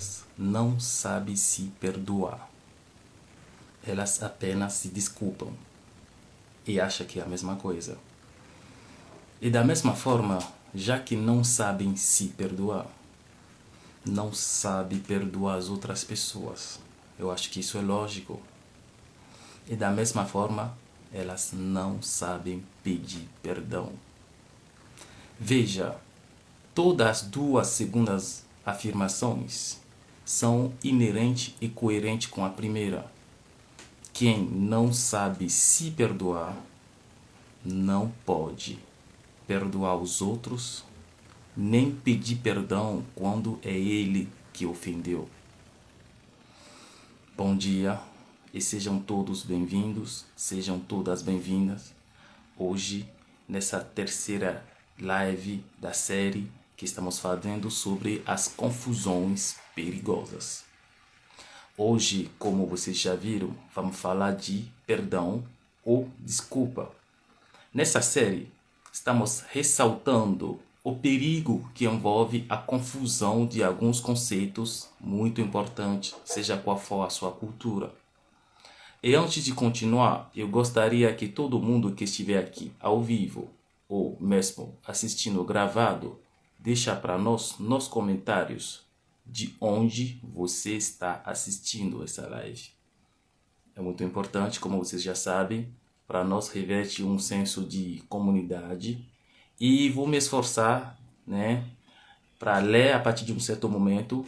pessoas não sabem se perdoar. Elas apenas se desculpam e acham que é a mesma coisa. E da mesma forma, já que não sabem se perdoar, não sabem perdoar as outras pessoas. Eu acho que isso é lógico. E da mesma forma, elas não sabem pedir perdão. Veja, todas as duas segundas afirmações são inerentes e coerentes com a primeira. Quem não sabe se perdoar, não pode perdoar os outros, nem pedir perdão quando é ele que ofendeu. Bom dia e sejam todos bem-vindos, sejam todas bem-vindas. Hoje, nessa terceira live da série que estamos fazendo sobre as confusões perigosas. Hoje, como vocês já viram, vamos falar de perdão ou desculpa. Nessa série, estamos ressaltando o perigo que envolve a confusão de alguns conceitos muito importantes, seja qual for a sua cultura. E antes de continuar, eu gostaria que todo mundo que estiver aqui ao vivo ou mesmo assistindo gravado, deixa para nós nos comentários de onde você está assistindo essa live. É muito importante, como vocês já sabem, para nós reveste um senso de comunidade e vou me esforçar, para ler a partir de um certo momento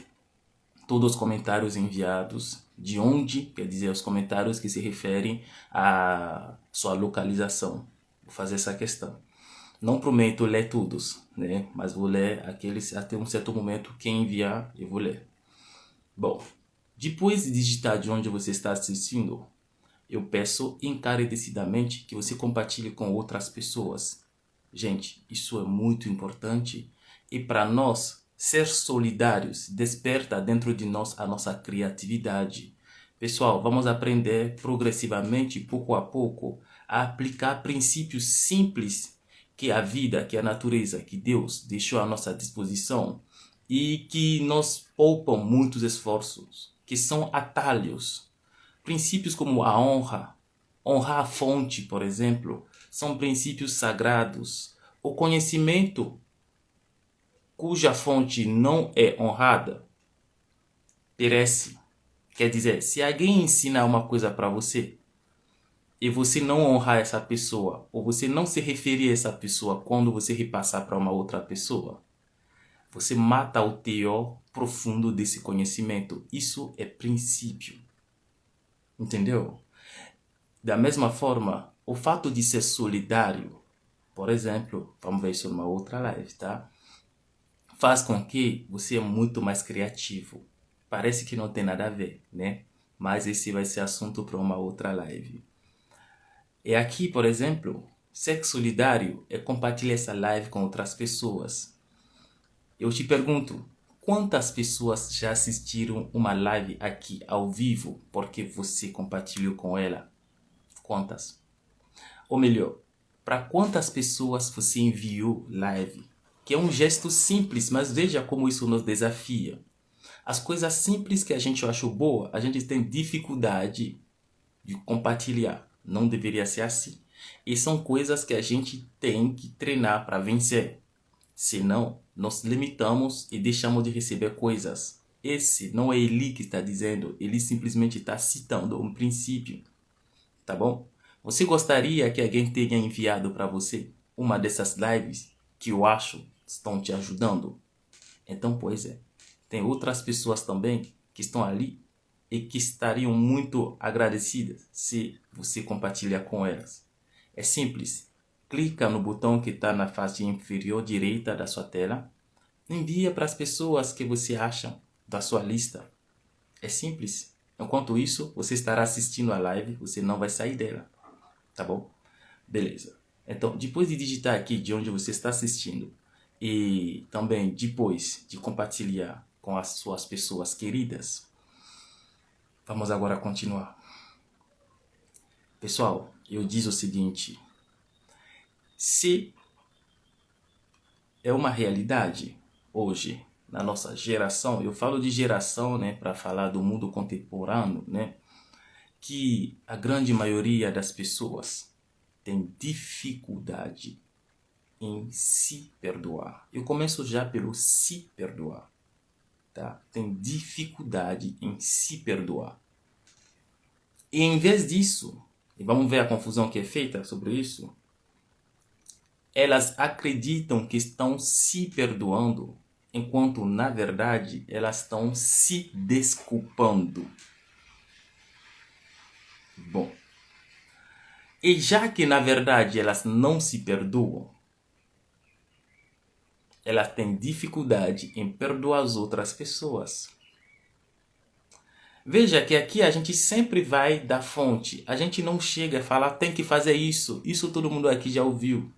todos os comentários enviados, de onde, quer dizer, os comentários que se referem à sua localização. Vou fazer essa questão. Não prometo ler todos, mas vou ler aqueles até um certo momento. Quem enviar, eu vou ler. Bom, depois de digitar de onde você está assistindo, eu peço encarecidamente que você compartilhe com outras pessoas. Gente, isso é muito importante e para nós, ser solidários desperta dentro de nós a nossa criatividade. Pessoal, vamos aprender progressivamente, pouco a pouco, a aplicar princípios simples que a vida, que a natureza, que Deus deixou à nossa disposição e que nos poupam muitos esforços, que são atalhos. Princípios como a honra, honrar a fonte, por exemplo, são princípios sagrados. O conhecimento cuja fonte não é honrada, perece. Quer dizer, se alguém ensinar uma coisa para você e você não honrar essa pessoa, ou você não se referir a essa pessoa quando você repassar para uma outra pessoa, você mata o teor profundo desse conhecimento. Isso é princípio. Entendeu? Da mesma forma, o fato de ser solidário, por exemplo, vamos ver isso numa outra live, tá? Faz com que você é muito mais criativo. Parece que não tem nada a ver, Mas esse vai ser assunto para uma outra live. E aqui, por exemplo, ser solidário é compartilhar essa live com outras pessoas. Eu te pergunto, quantas pessoas já assistiram uma live aqui ao vivo porque você compartilhou com ela? Quantas? Ou melhor, para quantas pessoas você enviou live? Que é um gesto simples, mas veja como isso nos desafia. As coisas simples que a gente acha boa, a gente tem dificuldade de compartilhar. Não deveria ser assim. E são coisas que a gente tem que treinar para vencer. Senão, nós limitamos e deixamos de receber coisas. Esse não é ele que está dizendo, ele simplesmente está citando um princípio. Tá bom? Você gostaria que alguém tenha enviado para você uma dessas lives que eu acho estão te ajudando? Então, pois é. Tem outras pessoas também que estão ali e que estariam muito agradecidas se você compartilhar com elas. É simples. Clica no botão que está na face inferior direita da sua tela. Envia para as pessoas que você acha da sua lista. É simples. Enquanto isso, você estará assistindo a live, você não vai sair dela. Tá bom? Beleza. Então, depois de digitar aqui de onde você está assistindo e também depois de compartilhar com as suas pessoas queridas, vamos agora continuar. Pessoal, eu digo o seguinte: se é uma realidade hoje na nossa geração, eu falo de geração, né, para falar do mundo contemporâneo, né, que a grande maioria das pessoas tem dificuldade em se perdoar. Eu começo já pelo se perdoar, tá? Tem dificuldade em se perdoar. E em vez disso, e vamos ver a confusão que é feita sobre isso, elas acreditam que estão se perdoando, enquanto na verdade elas estão se desculpando. Bom, e já que na verdade elas não se perdoam, elas têm dificuldade em perdoar as outras pessoas. Veja que aqui a gente sempre vai da fonte. A gente não chega a falar, tem que fazer isso. Isso todo mundo aqui já ouviu.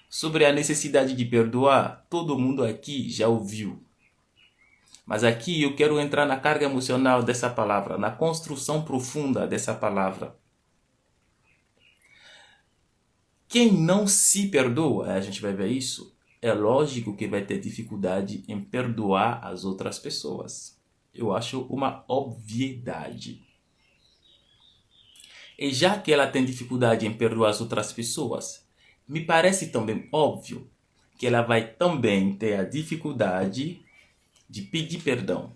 Sobre a necessidade de perdoar, todo mundo aqui já ouviu. Mas aqui eu quero entrar na carga emocional dessa palavra, na construção profunda dessa palavra. Quem não se perdoa, a gente vai ver isso, é lógico que vai ter dificuldade em perdoar as outras pessoas. Eu acho uma obviedade. E já que ela tem dificuldade em perdoar as outras pessoas, me parece também óbvio que ela vai também ter a dificuldade de pedir perdão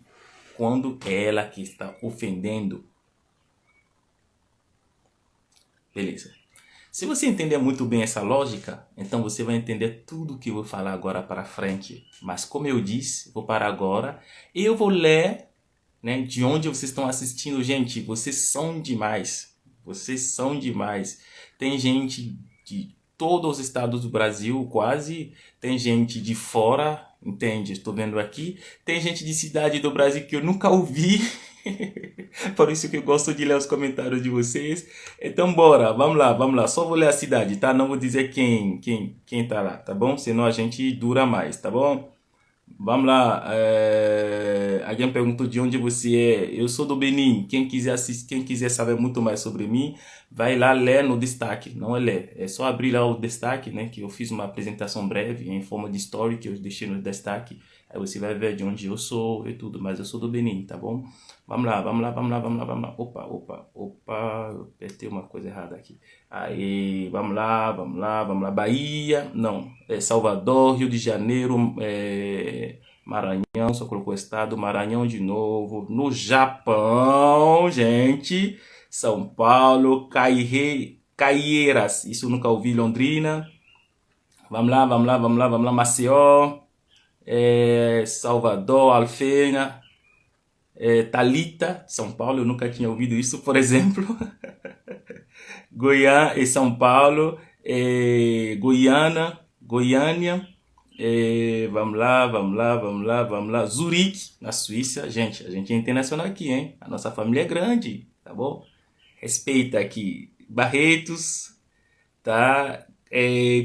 quando é ela que está ofendendo. Beleza. Se você entender muito bem essa lógica, então você vai entender tudo o que eu vou falar agora para frente. Mas como eu disse, vou parar agora e eu vou ler, né, de onde vocês estão assistindo. Gente, vocês são demais. Vocês são demais. Tem gente de todos os estados do Brasil, quase. Tem gente de fora, entende? Estou vendo aqui. Tem gente de cidade do Brasil que eu nunca ouvi. Por isso que eu gosto de ler os comentários de vocês. Então bora, vamos lá. Só vou ler a cidade, tá? Não vou dizer quem tá lá, tá bom? Senão a gente dura mais, tá bom? Vamos lá. Alguém perguntou de onde você é. Eu sou do Benin. Quem quiser assistir, quem quiser saber muito mais sobre mim, vai lá ler no destaque. Não é ler, é só abrir lá o destaque, né? Que eu fiz uma apresentação breve em forma de story que eu deixei no destaque. Aí você vai ver de onde eu sou e tudo. Mas eu sou do Benin, tá bom? Vamos lá. Opa, eu apertei uma coisa errada aqui. Aí, vamos lá. Bahia, não, Salvador, Rio de Janeiro, Maranhão, só colocou estado, Maranhão de novo, no Japão, gente, São Paulo, Caieiras, isso eu nunca ouvi, Londrina, vamos lá, Maceió, Salvador, Alfena, Talita, São Paulo, eu nunca tinha ouvido isso, por exemplo. Goiânia e São Paulo, Goiânia, vamos lá, Zurique, na Suíça, gente, a gente é internacional aqui, hein? A nossa família é grande, tá bom? Respeita aqui, Barretos, tá?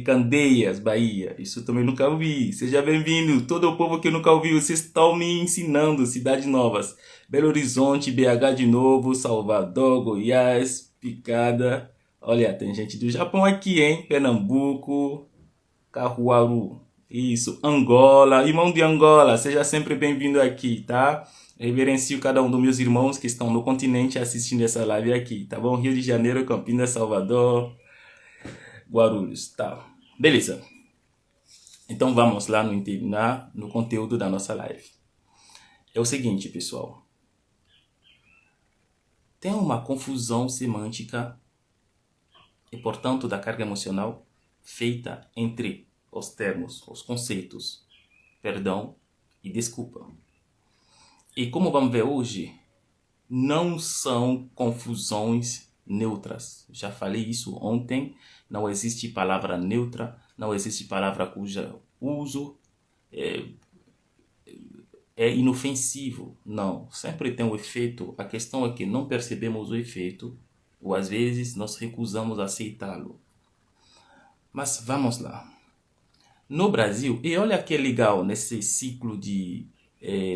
Candeias, Bahia, isso também nunca ouvi. Seja bem-vindo, todo o povo que eu nunca ouvi, vocês estão me ensinando, cidades novas. Belo Horizonte, BH de novo, Salvador, Goiás, Picada. Olha, tem gente do Japão aqui, hein? Pernambuco, Caruaru, isso, Angola, irmão de Angola, seja sempre bem-vindo aqui, tá? Reverencio cada um dos meus irmãos que estão no continente assistindo essa live aqui, tá bom? Rio de Janeiro, Campinas, Salvador, Guarulhos, tá? Beleza. Então vamos lá no conteúdo da nossa live. É o seguinte, pessoal. Tem uma confusão semântica e, portanto, da carga emocional feita entre os termos, os conceitos perdão e desculpa. E como vamos ver hoje, não são confusões neutras. Já falei isso ontem, não existe palavra neutra, não existe palavra cujo uso é inofensivo. Não, sempre tem um efeito. A questão é que não percebemos o efeito ou às vezes nós recusamos a aceitá-lo. Mas vamos lá. No Brasil, e olha que legal nesse ciclo de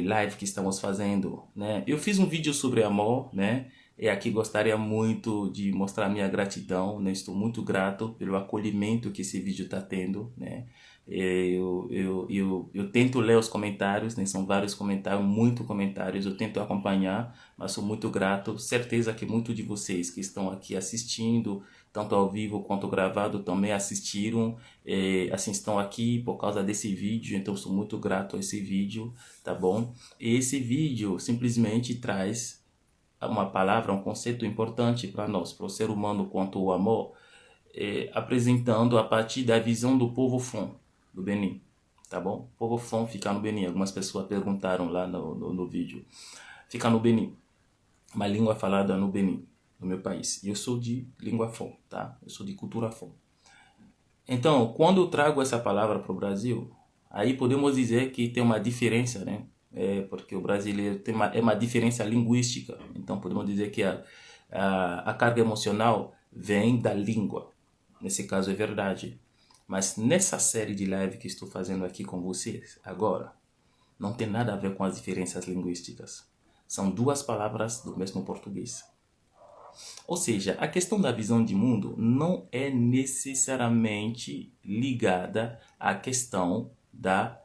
live que estamos fazendo, né? Eu fiz um vídeo sobre amor, né? E aqui gostaria muito de mostrar minha gratidão, né? Estou muito grato pelo acolhimento que esse vídeo está tendo, né? Eu tento ler os comentários, né? São vários comentários, muitos comentários, eu tento acompanhar, mas sou muito grato. Certeza que muitos de vocês que estão aqui assistindo, tanto ao vivo quanto gravado, também assistiram, assim, estão aqui por causa desse vídeo, então sou muito grato a esse vídeo, tá bom? E esse vídeo simplesmente traz uma palavra, um conceito importante para nós, para o ser humano quanto o amor, apresentando a partir da visão do povo Fon, do Benin, tá bom? O povo Fon fica no Benin, algumas pessoas perguntaram lá no vídeo. Fica no Benin, uma língua falada no Benin, no meu país. E eu sou de língua Fon, tá? Eu sou de cultura Fon. Então, quando eu trago essa palavra para o Brasil, aí podemos dizer que tem uma diferença, né? Porque o brasileiro tem uma diferença linguística. Então, podemos dizer que a carga emocional vem da língua. Nesse caso é verdade. Mas nessa série de live que estou fazendo aqui com vocês agora, não tem nada a ver com as diferenças linguísticas. São duas palavras do mesmo português. Ou seja, a questão da visão de mundo não é necessariamente ligada à questão da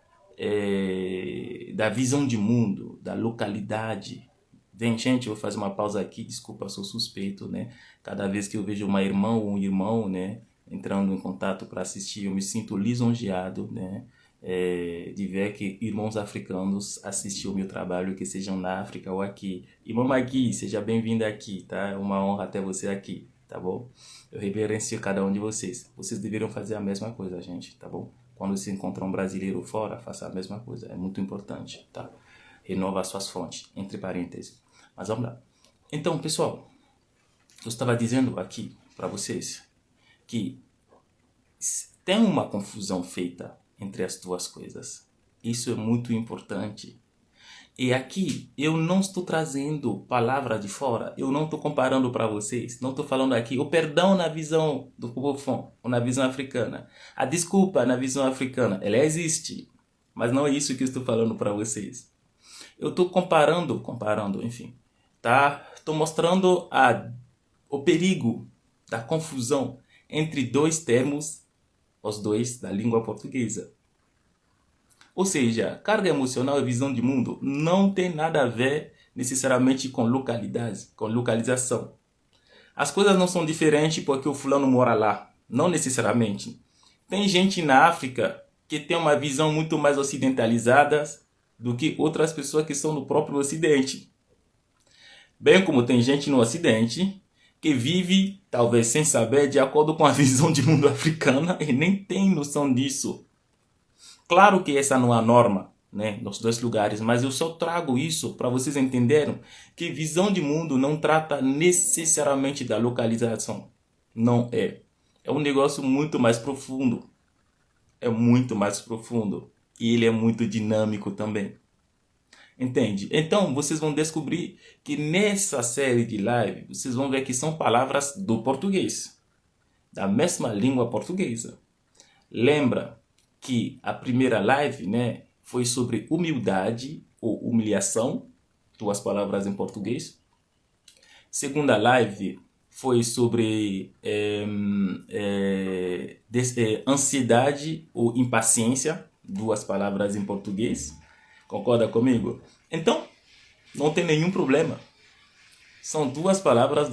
visão de mundo, da localidade. Bem, gente, eu vou fazer uma pausa aqui, desculpa, eu sou suspeito, né? Cada vez que eu vejo uma irmã ou um irmão, né, entrando em contato para assistir, eu me sinto lisonjeado, né? De ver que irmãos africanos assistem o meu trabalho, que sejam na África ou aqui. Irmão Magui, seja bem-vindo aqui, tá? É uma honra ter você aqui, tá bom? Eu reverencio cada um de vocês. Vocês deveriam fazer a mesma coisa, gente, tá bom? Quando se encontra um brasileiro fora, faça a mesma coisa. É muito importante, tá? Renova suas fontes, entre parênteses. Mas vamos lá. Então, pessoal, eu estava dizendo aqui para vocês que tem uma confusão feita entre as duas coisas. Isso é muito importante. E aqui eu não estou trazendo palavras de fora, eu não estou comparando para vocês, não estou falando aqui o perdão na visão do povo Fon, ou na visão africana. A desculpa na visão africana, ela existe, mas não é isso que eu estou falando para vocês. Eu estou comparando, enfim, tá? Estou mostrando o perigo da confusão entre dois termos, os dois da língua portuguesa. Ou seja, carga emocional e visão de mundo não tem nada a ver necessariamente com localidade, com localização. As coisas não são diferentes porque o fulano mora lá, não necessariamente. Tem gente na África que tem uma visão muito mais ocidentalizada do que outras pessoas que são do próprio Ocidente. Bem como tem gente no Ocidente que vive, talvez sem saber, de acordo com a visão de mundo africana e nem tem noção disso. Claro que essa não é a norma, né, nos dois lugares, mas eu só trago isso para vocês entenderem que visão de mundo não trata necessariamente da localização. Não é. É um negócio muito mais profundo. É muito mais profundo. E ele é muito dinâmico também. Entende? Então, vocês vão descobrir que nessa série de live, vocês vão ver que são palavras do português, da mesma língua portuguesa. Lembra que a primeira live, né, foi sobre humildade ou humilhação, duas palavras em português. Segunda live foi sobre ansiedade ou impaciência, duas palavras em português. Concorda comigo? Então, não tem nenhum problema. São duas palavras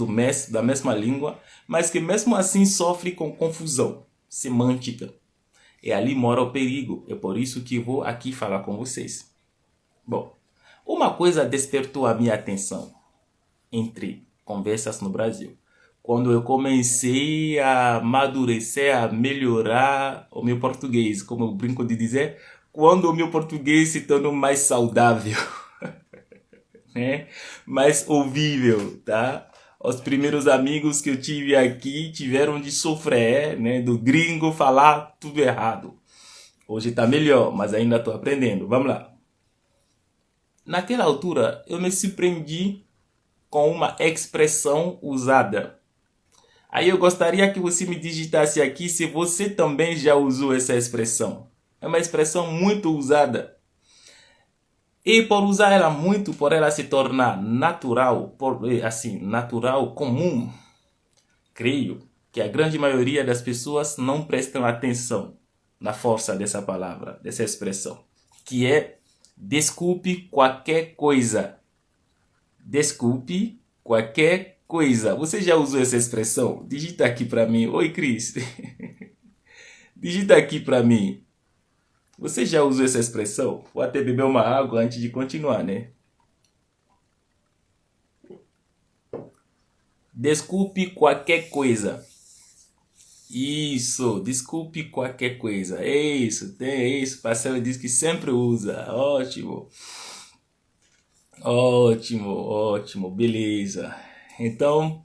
da mesma língua, mas que mesmo assim sofrem com confusão semântica. E ali mora o perigo. É por isso que vou aqui falar com vocês. Bom, uma coisa despertou a minha atenção entre conversas no Brasil. Quando eu comecei a amadurecer, a melhorar o meu português, como eu brinco de dizer, quando o meu português se tornou mais saudável, né? Mais ouvível, tá? Os primeiros amigos que eu tive aqui tiveram de sofrer, né? Do gringo falar tudo errado. Hoje tá melhor, mas ainda estou aprendendo. Vamos lá. Naquela altura, eu me surpreendi com uma expressão usada. Aí eu gostaria que você me digitasse aqui se você também já usou essa expressão. É uma expressão muito usada. E por usar ela muito, por ela se tornar natural, natural, comum, creio que a grande maioria das pessoas não prestam atenção. na força dessa palavra, dessa expressão, que é desculpe qualquer coisa. Desculpe qualquer coisa. Você já usou essa expressão? Digita aqui para mim. Oi, Cris. Digita aqui para mim. Você já usou essa expressão? Vou até beber uma água antes de continuar, né? Desculpe qualquer coisa. Isso, desculpe qualquer coisa. É isso, tem isso. Parcelo diz que sempre usa. Ótimo. Ótimo, ótimo, beleza. Então,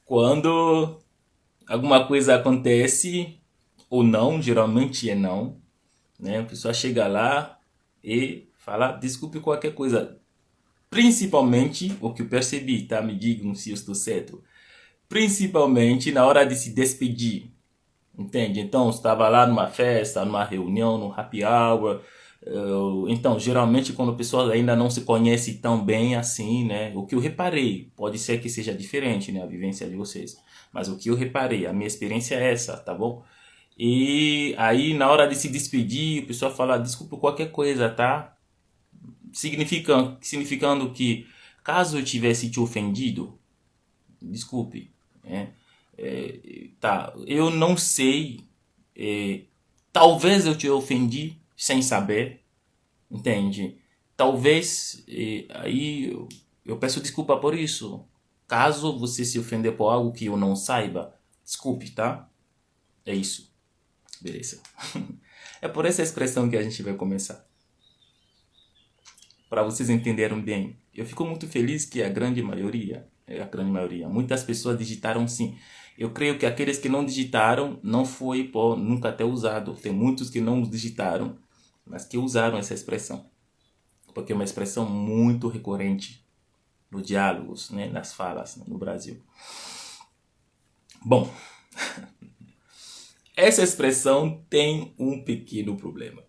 quando alguma coisa acontece, ou não, geralmente é não, né? A pessoa chega lá e fala, desculpe qualquer coisa. Principalmente, o que eu percebi, tá? Me digam se eu estou certo. Principalmente na hora de se despedir. Entende? Então, estava lá numa festa, numa reunião, num happy hour. Então, geralmente, quando pessoas ainda não se conhecem tão bem assim, né? O que eu reparei, pode ser que seja diferente, né? A vivência de vocês. Mas o que eu reparei, a minha experiência é essa, tá bom? E aí, na hora de se despedir, o pessoal fala, desculpa qualquer coisa, tá? Significando que, caso eu tivesse te ofendido, desculpe, né? Tá, eu não sei, talvez eu te ofendi sem saber, entende? Talvez, aí eu peço desculpa por isso. Caso você se ofender por algo que eu não saiba, desculpe, tá? É isso. Beleza. É por essa expressão que a gente vai começar. Para vocês entenderem bem. Eu fico muito feliz que a grande maioria, muitas pessoas digitaram sim. Eu creio que aqueles que não digitaram não foi por nunca ter usado. Tem muitos que não digitaram, mas que usaram essa expressão. Porque é uma expressão muito recorrente nos diálogos, né, nas falas no Brasil. Bom, essa expressão tem um pequeno problema.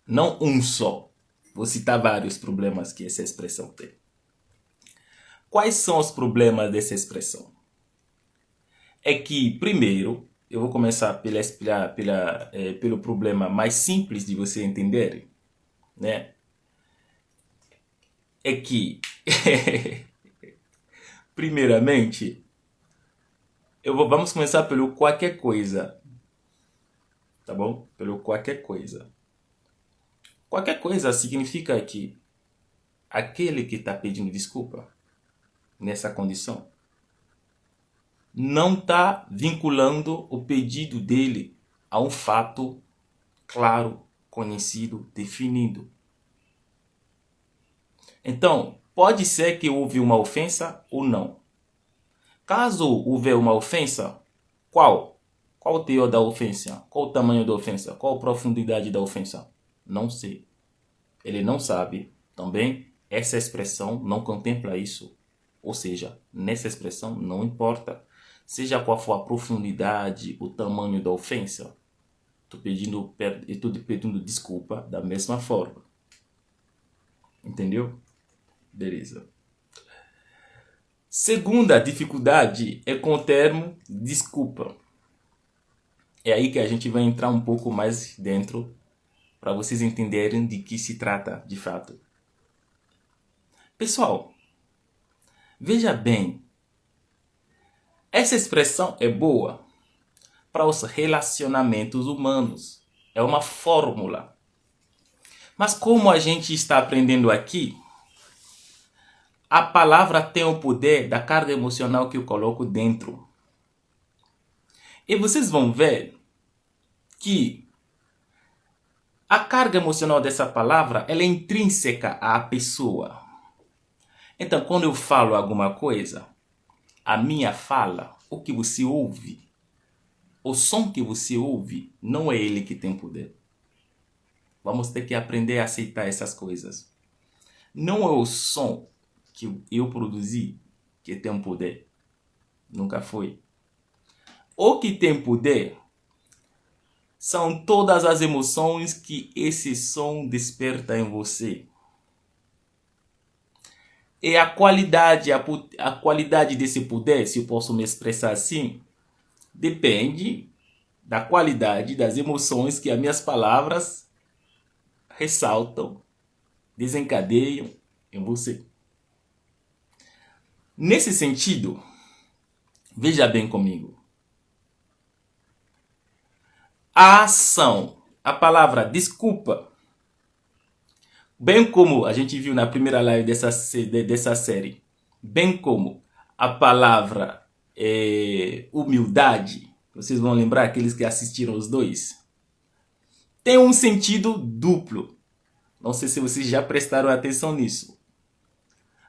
Não um só. Vou citar vários problemas que essa expressão tem. Quais são os problemas dessa expressão? É que, primeiro, eu vou começar pelo problema mais simples de você entender, né? É que, primeiramente, vamos começar pelo qualquer coisa, tá bom? Pelo qualquer coisa. Qualquer coisa significa que aquele que está pedindo desculpa nessa condição não está vinculando o pedido dele a um fato claro, conhecido, definido. Então, pode ser que houve uma ofensa ou não. Caso houver uma ofensa, qual? Qual o teor da ofensa? Qual o tamanho da ofensa? Qual a profundidade da ofensa? Não sei. Ele não sabe. Também, essa expressão não contempla isso. Ou seja, nessa expressão não importa. Seja qual for a profundidade, o tamanho da ofensa, estou pedindo desculpa da mesma forma. Entendeu? Beleza. Segunda dificuldade é com o termo desculpa. É aí que a gente vai entrar um pouco mais dentro para vocês entenderem de que se trata de fato. Pessoal, veja bem, essa expressão é boa para os relacionamentos humanos. É uma fórmula. Mas como a gente está aprendendo aqui, a palavra tem o poder da carga emocional que eu coloco dentro. E vocês vão ver que a carga emocional dessa palavra ela é intrínseca à pessoa. Então, quando eu falo alguma coisa, a minha fala, o que você ouve, o som que você ouve, não é ele que tem poder. Vamos ter que aprender a aceitar essas coisas. Não é o som que eu produzi que tem poder. Nunca foi. O que tem poder são todas as emoções que esse som desperta em você. E a qualidade desse poder, se eu posso me expressar assim, depende da qualidade das emoções que as minhas palavras ressaltam, desencadeiam em você. Nesse sentido, veja bem comigo. A ação, a palavra desculpa, bem como a gente viu na primeira live dessa série, bem como a palavra humildade, vocês vão lembrar, aqueles que assistiram os dois, tem um sentido duplo. Não sei se vocês já prestaram atenção nisso.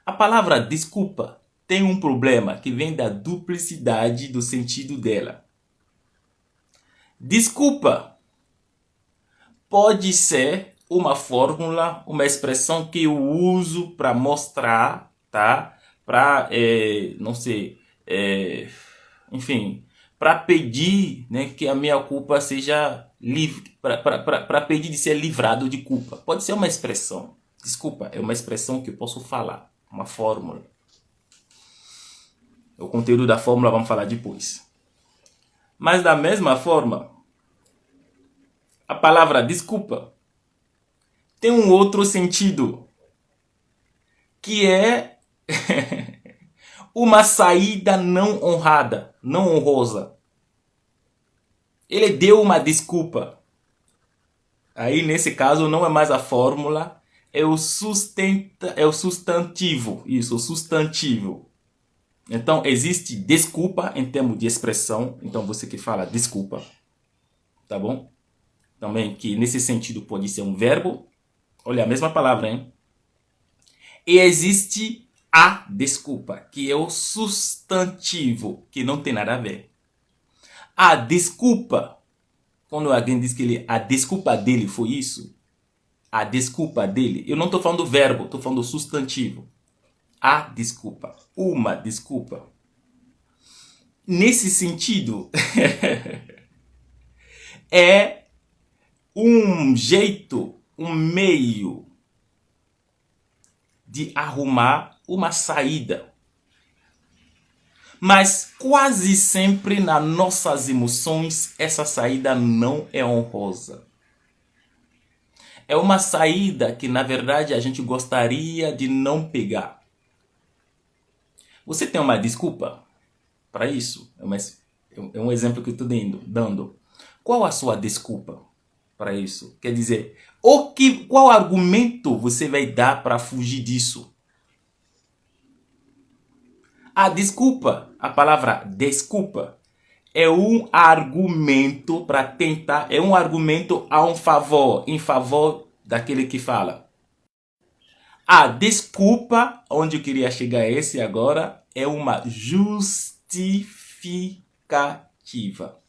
A palavra desculpa tem um problema que vem da duplicidade do sentido dela. Desculpa pode ser uma fórmula, uma expressão que eu uso para mostrar, tá? Para, não sei, enfim, para pedir, né, que a minha culpa seja livre, para pedir de ser livrado de culpa. Pode ser uma expressão. Desculpa, é uma expressão que eu posso falar, uma fórmula. O conteúdo da fórmula vamos falar depois. Mas da mesma forma, a palavra desculpa tem um outro sentido, que é uma saída não honrada, não honrosa. Ele deu uma desculpa. Aí, nesse caso, não é mais a fórmula, é o substantivo. Isso, o substantivo. Então, existe desculpa em termos de expressão. Então, você que fala desculpa, tá bom? Também que nesse sentido pode ser um verbo. Olha, a mesma palavra, hein? E existe a desculpa, que é o substantivo, que não tem nada a ver. A desculpa, quando alguém diz que a desculpa dele foi isso, a desculpa dele, eu não estou falando do verbo, estou falando do substantivo. A desculpa, uma desculpa. Nesse sentido, é um jeito, um meio de arrumar uma saída. Mas quase sempre nas nossas emoções essa saída não é honrosa. É uma saída que na verdade a gente gostaria de não pegar. Você tem uma desculpa para isso? É um exemplo que eu estou dando. Qual a sua desculpa para isso? Quer dizer, qual argumento você vai dar para fugir disso? A desculpa, a palavra desculpa, é um argumento para tentar, é um argumento em favor daquele que fala. A desculpa, onde eu queria chegar esse agora, é uma justificativa.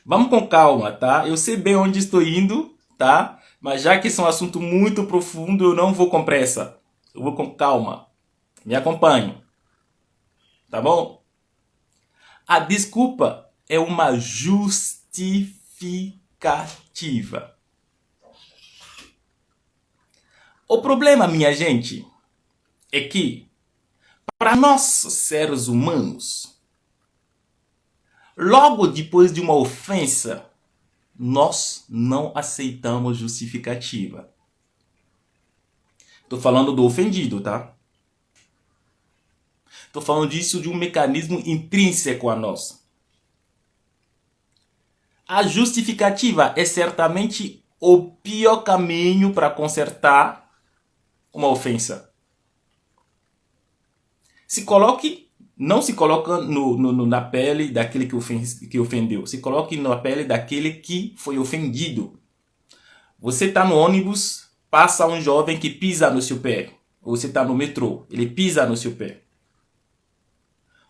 Vamos com calma, tá? Eu sei bem onde estou indo, tá? Mas já que esse é um assunto muito profundo, eu não vou com pressa. Eu vou com calma. Me acompanhe. Tá bom? A desculpa é uma justificativa. O problema, minha gente, é que para nós, seres humanos, logo depois de uma ofensa, nós não aceitamos justificativa. Estou falando do ofendido, tá? Estou falando disso de um mecanismo intrínseco a nós. A justificativa é certamente o pior caminho para consertar uma ofensa. Não se coloca na pele daquele que ofendeu. Se coloque na pele daquele que foi ofendido. Você está no ônibus, passa um jovem que pisa no seu pé. Ou você está no metrô, ele pisa no seu pé.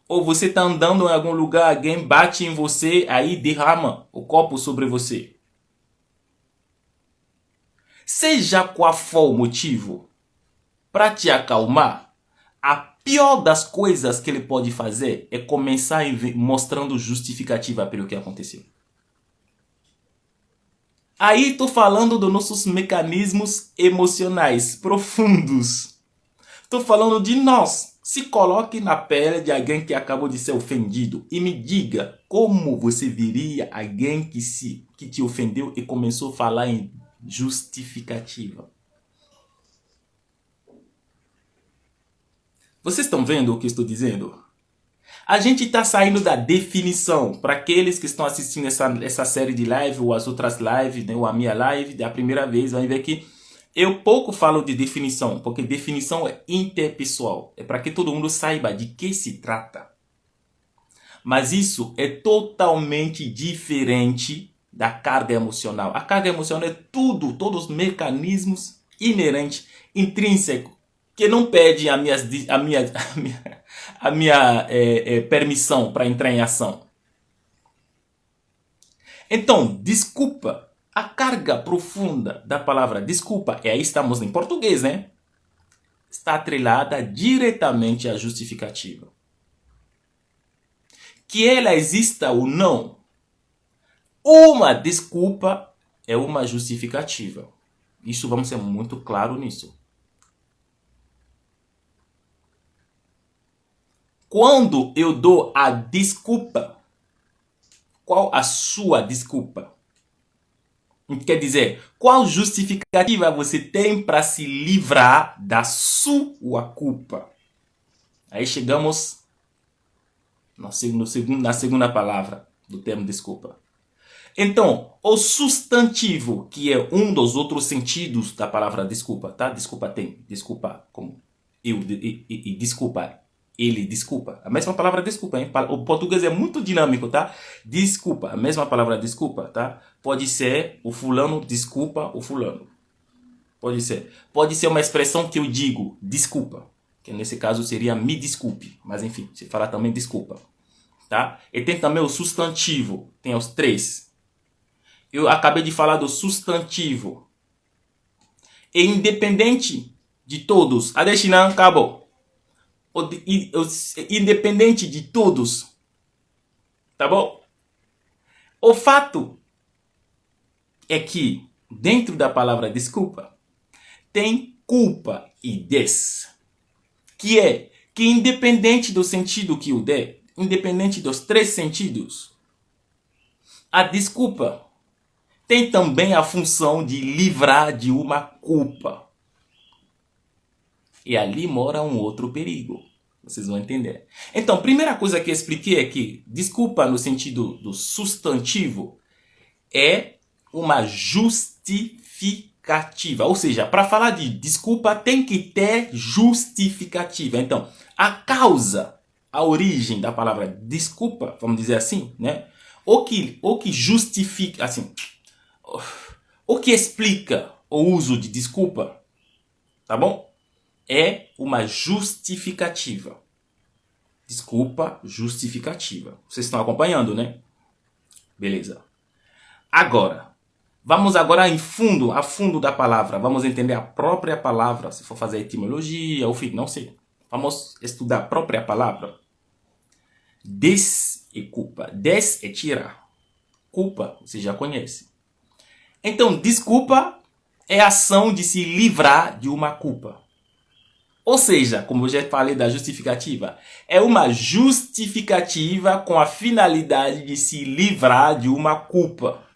Ou você está andando em algum lugar, alguém bate em você, aí derrama o copo sobre você. Seja qual for o motivo, para te acalmar, a pior das coisas que ele pode fazer é começar mostrando justificativa pelo que aconteceu. Aí estou falando dos nossos mecanismos emocionais profundos. Estou falando de nós, Se coloque na pele de alguém que acabou de ser ofendido e me diga como você veria alguém que te ofendeu e começou a falar em justificativa. Vocês estão vendo o que eu estou dizendo? A gente está saindo da definição. Para aqueles que estão assistindo essa série de live ou as outras lives, né, ou a minha live da primeira vez, vai ver que eu pouco falo de definição, porque definição é interpessoal. É para que todo mundo saiba de que se trata. Mas isso é totalmente diferente da carga emocional. A carga emocional é todos os mecanismos inerentes, intrínsecos, que não pede a minha permissão para entrar em ação. Então, desculpa. A carga profunda da palavra desculpa, e aí estamos em português, né? Está atrelada diretamente à justificativa. Que ela exista ou não, uma desculpa é uma justificativa. Isso vamos ser muito claro nisso. Quando eu dou a desculpa, qual a sua desculpa? Quer dizer, qual justificativa você tem para se livrar da sua culpa? Aí chegamos na segunda palavra do termo desculpa. Então, o substantivo, que é um dos outros sentidos da palavra desculpa, tá? Desculpa tem, desculpa como eu e desculpa. Ele desculpa. A mesma palavra desculpa, hein? O português é muito dinâmico, tá? Desculpa. A mesma palavra desculpa, tá? Pode ser o fulano desculpa o fulano. Pode ser. Pode ser uma expressão que eu digo desculpa. Que nesse caso seria me desculpe. Mas enfim, se falar também desculpa. Tá? E tem também o substantivo. Tem os três. Eu acabei de falar do substantivo. E independente de todos. Adesina, acabou. Independente de todos, tá bom? O fato é que dentro da palavra desculpa tem culpa e des, que é que independente do sentido que o der, independente dos três sentidos, a desculpa tem também a função de livrar de uma culpa. E ali mora um outro perigo. Vocês vão entender. Então, a primeira coisa que eu expliquei é que desculpa no sentido do substantivo é uma justificativa. Ou seja, para falar de desculpa tem que ter justificativa. Então, a causa, a origem da palavra desculpa, vamos dizer assim, né? O que justifica, assim, o que explica o uso de desculpa, tá bom? É uma justificativa. Desculpa, justificativa. Vocês estão acompanhando, né? Beleza. Agora, vamos agora a fundo da palavra. Vamos entender a própria palavra. Se for fazer etimologia, ou não sei. Vamos estudar a própria palavra. Des é culpa. Des é tirar. Culpa, você já conhece. Então, desculpa é a ação de se livrar de uma culpa. Ou seja, como eu já falei da justificativa, é uma justificativa com a finalidade de se livrar de uma culpa.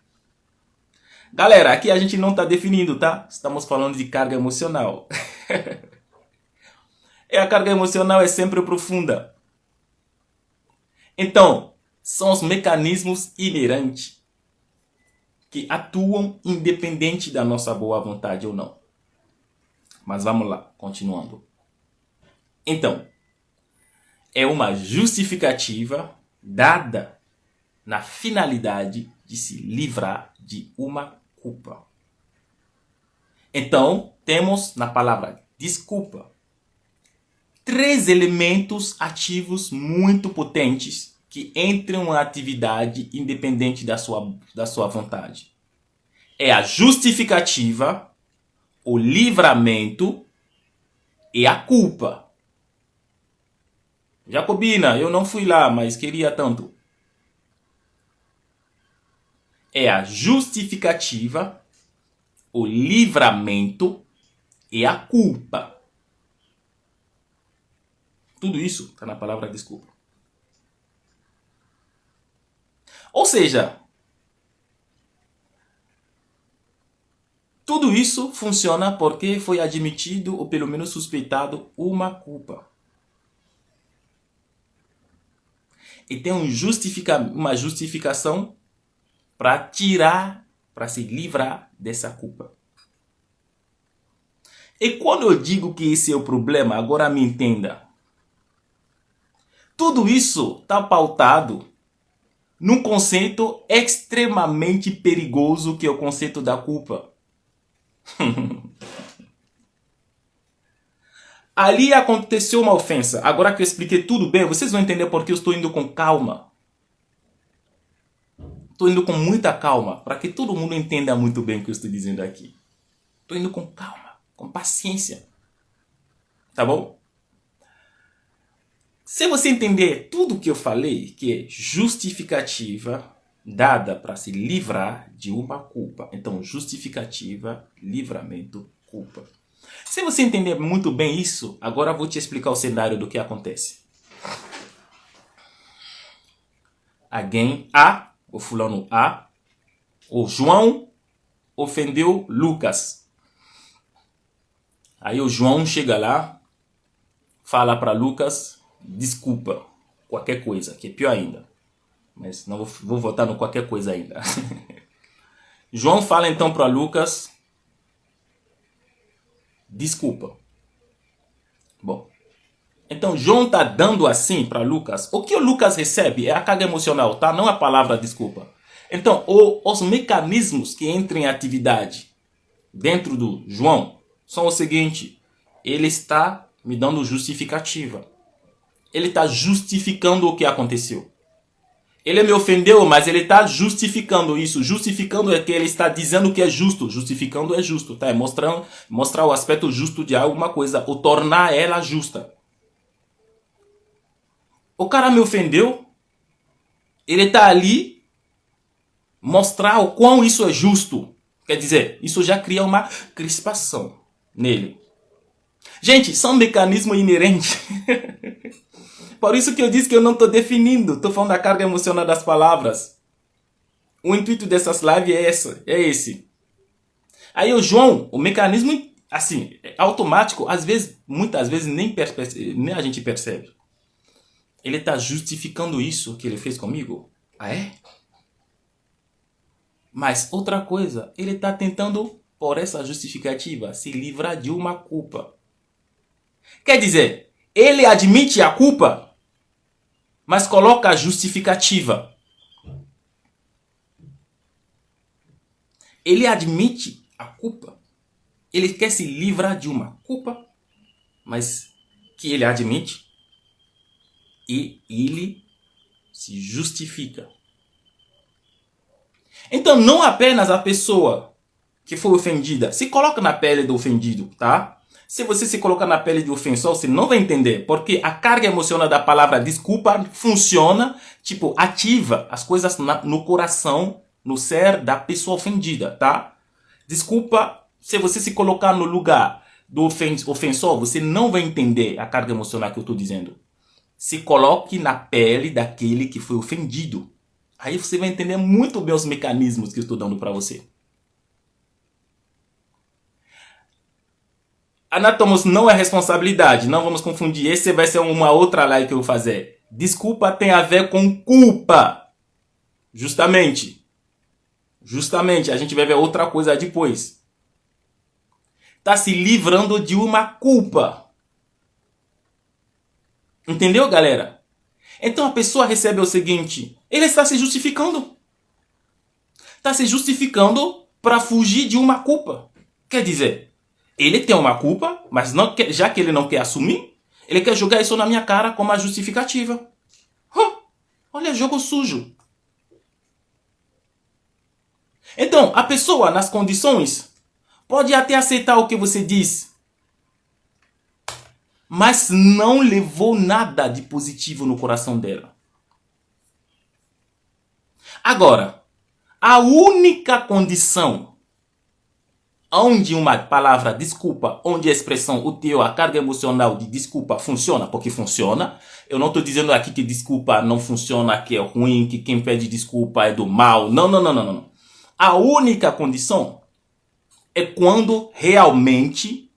Galera, aqui a gente não está definindo, tá? Estamos falando de carga emocional. E a carga emocional é sempre profunda. Então, são os mecanismos inerentes que atuam independente da nossa boa vontade ou não. Mas vamos lá, continuando. Então, é uma justificativa dada na finalidade de se livrar de uma culpa. Então, temos na palavra desculpa 3 elementos ativos muito potentes que entram na atividade independente da sua vontade. É a justificativa, o livramento e a culpa. Jacobina, eu não fui lá, mas queria tanto. É a justificativa, o livramento e a culpa. Tudo isso está na palavra desculpa. Ou seja, tudo isso funciona porque foi admitido ou pelo menos suspeitado uma culpa. E tem uma justificação para tirar, para se livrar dessa culpa. E quando eu digo que esse é o problema, agora me entenda. Tudo isso está pautado num conceito extremamente perigoso que é o conceito da culpa. Ali aconteceu uma ofensa. Agora que eu expliquei tudo bem, vocês vão entender porque eu estou indo com calma. Estou indo com muita calma, para que todo mundo entenda muito bem o que eu estou dizendo aqui. Estou indo com calma, com paciência. Tá bom? Se você entender tudo o que eu falei, que é justificativa dada para se livrar de uma culpa. Então, justificativa, livramento, culpa. Se você entender muito bem isso, agora eu vou te explicar o cenário do que acontece. Alguém A, o fulano A, o João ofendeu Lucas. Aí o João chega lá, fala para Lucas, desculpa, qualquer coisa, que é pior ainda. Mas não vou voltar no qualquer coisa ainda. João fala então para Lucas, desculpa. Bom, então João está dando assim para Lucas. O que o Lucas recebe é a carga emocional, tá? Não a palavra desculpa. Então, os mecanismos que entram em atividade dentro do João são o seguinte. Ele está me dando justificativa. Ele está justificando o que aconteceu. Ele me ofendeu, mas ele está justificando isso. Justificando é que ele está dizendo que é justo. Justificando é justo, tá? É mostrar o aspecto justo de alguma coisa. Ou tornar ela justa. O cara me ofendeu. Ele está ali mostrar o quão isso é justo. Quer dizer, isso já cria uma crispação nele. Gente, são mecanismos inerentes. Por isso que eu disse que eu não estou definindo. Estou falando da carga emocional das palavras. O intuito dessas lives é esse. Aí o João, o mecanismo assim, automático, às vezes, muitas vezes nem a gente percebe. Ele está justificando isso que ele fez comigo? Ah, é? Mas outra coisa, ele está tentando, por essa justificativa, se livrar de uma culpa. Quer dizer, ele admite a culpa, mas coloca a justificativa. Ele admite a culpa. Ele quer se livrar de uma culpa, mas que ele admite. E ele se justifica. Então, não apenas a pessoa que foi ofendida se coloca na pele do ofendido, tá? Se você se colocar na pele do ofensor, você não vai entender. Porque a carga emocional da palavra desculpa funciona, tipo, ativa as coisas no coração, no ser da pessoa ofendida, tá? Desculpa, se você se colocar no lugar do ofensor, você não vai entender a carga emocional que eu estou dizendo. Se coloque na pele daquele que foi ofendido. Aí você vai entender muito bem os mecanismos que eu estou dando para você. Anatomos não é responsabilidade, não vamos confundir. Esse vai ser uma outra live que eu vou fazer. Desculpa tem a ver com culpa. Justamente, a gente vai ver outra coisa depois. Está se livrando de uma culpa. Entendeu, galera? Então a pessoa recebe o seguinte, ele está se justificando. Está se justificando para fugir de uma culpa. Quer dizer, ele tem uma culpa, mas não quer, já que ele não quer assumir, ele quer jogar isso na minha cara como a justificativa. Olha, jogo sujo. Então, a pessoa, nas condições, pode até aceitar o que você diz, mas não levou nada de positivo no coração dela. Agora, a única condição onde uma palavra desculpa, onde a expressão, o teu, a carga emocional de desculpa funciona, porque funciona. Eu não estou dizendo aqui que desculpa não funciona, que é ruim, que quem pede desculpa é do mal. Não, não, não, não, não. A única condição é quando realmente,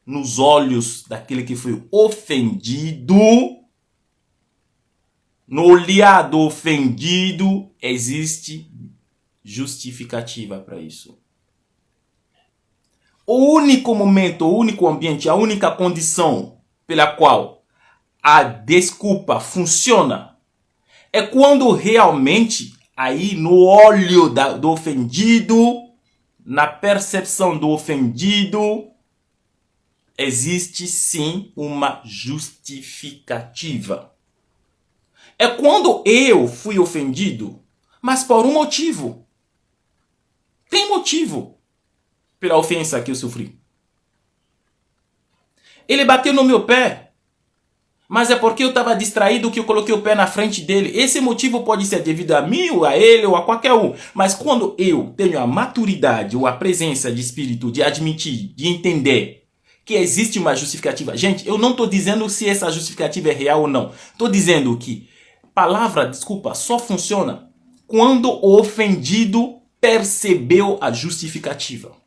nos olhos daquele que foi ofendido, no olhar do ofendido, existe justificativa para isso. O único momento, o único ambiente, a única condição pela qual a desculpa funciona é quando realmente, aí no olho do ofendido, na percepção do ofendido, existe sim uma justificativa. É quando eu fui ofendido, mas por um motivo. Tem motivo pela ofensa que eu sofri. Ele bateu no meu pé, mas é porque eu estava distraído que eu coloquei o pé na frente dele. Esse motivo pode ser devido a mim, ou a ele, ou a qualquer um. Mas quando eu tenho a maturidade ou a presença de espírito de admitir, de entender que existe uma justificativa. Gente, eu não estou dizendo se essa justificativa é real ou não. Estou dizendo que palavra desculpa só funciona quando o ofendido percebeu a justificativa.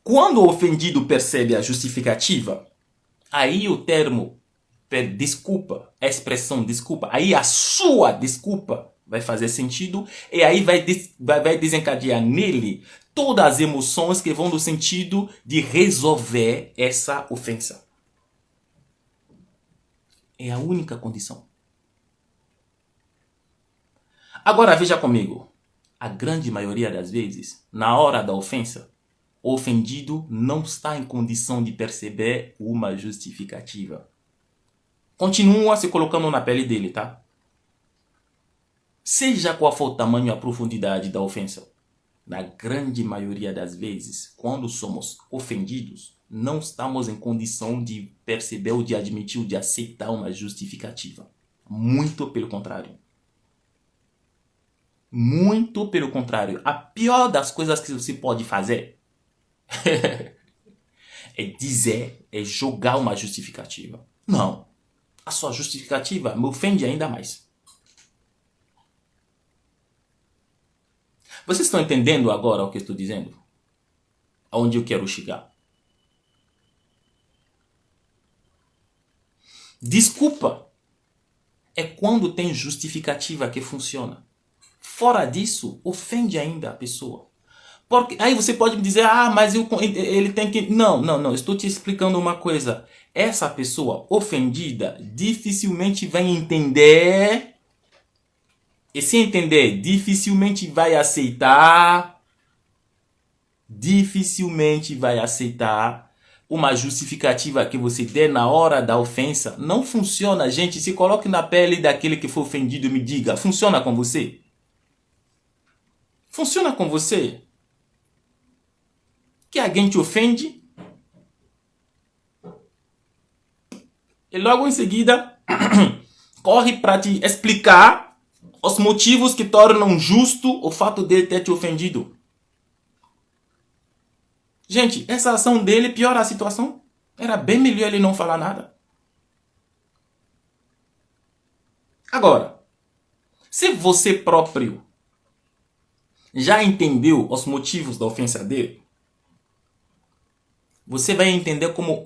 Quando o ofendido percebe a justificativa, aí o termo desculpa, a expressão desculpa, aí a sua desculpa vai fazer sentido e aí vai desencadear nele todas as emoções que vão no sentido de resolver essa ofensa. É a única condição. Agora veja comigo, a grande maioria das vezes, na hora da ofensa, o ofendido não está em condição de perceber uma justificativa. Continua se colocando na pele dele, tá? Seja qual for o tamanho e a profundidade da ofensa, na grande maioria das vezes, quando somos ofendidos, não estamos em condição de perceber ou de admitir ou de aceitar uma justificativa. Muito pelo contrário. Muito pelo contrário. A pior das coisas que você pode fazer é dizer, é jogar uma justificativa. Não. A sua justificativa me ofende ainda mais. Vocês estão entendendo agora o que eu estou dizendo? Aonde eu quero chegar? Desculpa é quando tem justificativa que funciona. Fora disso, ofende ainda a pessoa. Porque aí você pode me dizer, mas ele tem que... Não. Estou te explicando uma coisa. Essa pessoa ofendida dificilmente vai entender. E se entender, dificilmente vai aceitar. Dificilmente vai aceitar uma justificativa que você der na hora da ofensa. Não funciona, gente. Se coloque na pele daquele que foi ofendido e me diga. Funciona com você? Funciona com você? Que alguém te ofende e logo em seguida corre para te explicar os motivos que tornam justo o fato dele ter te ofendido. Gente, essa ação dele piora a situação. Era bem melhor ele não falar nada. Agora, se você próprio já entendeu os motivos da ofensa dele, você vai entender como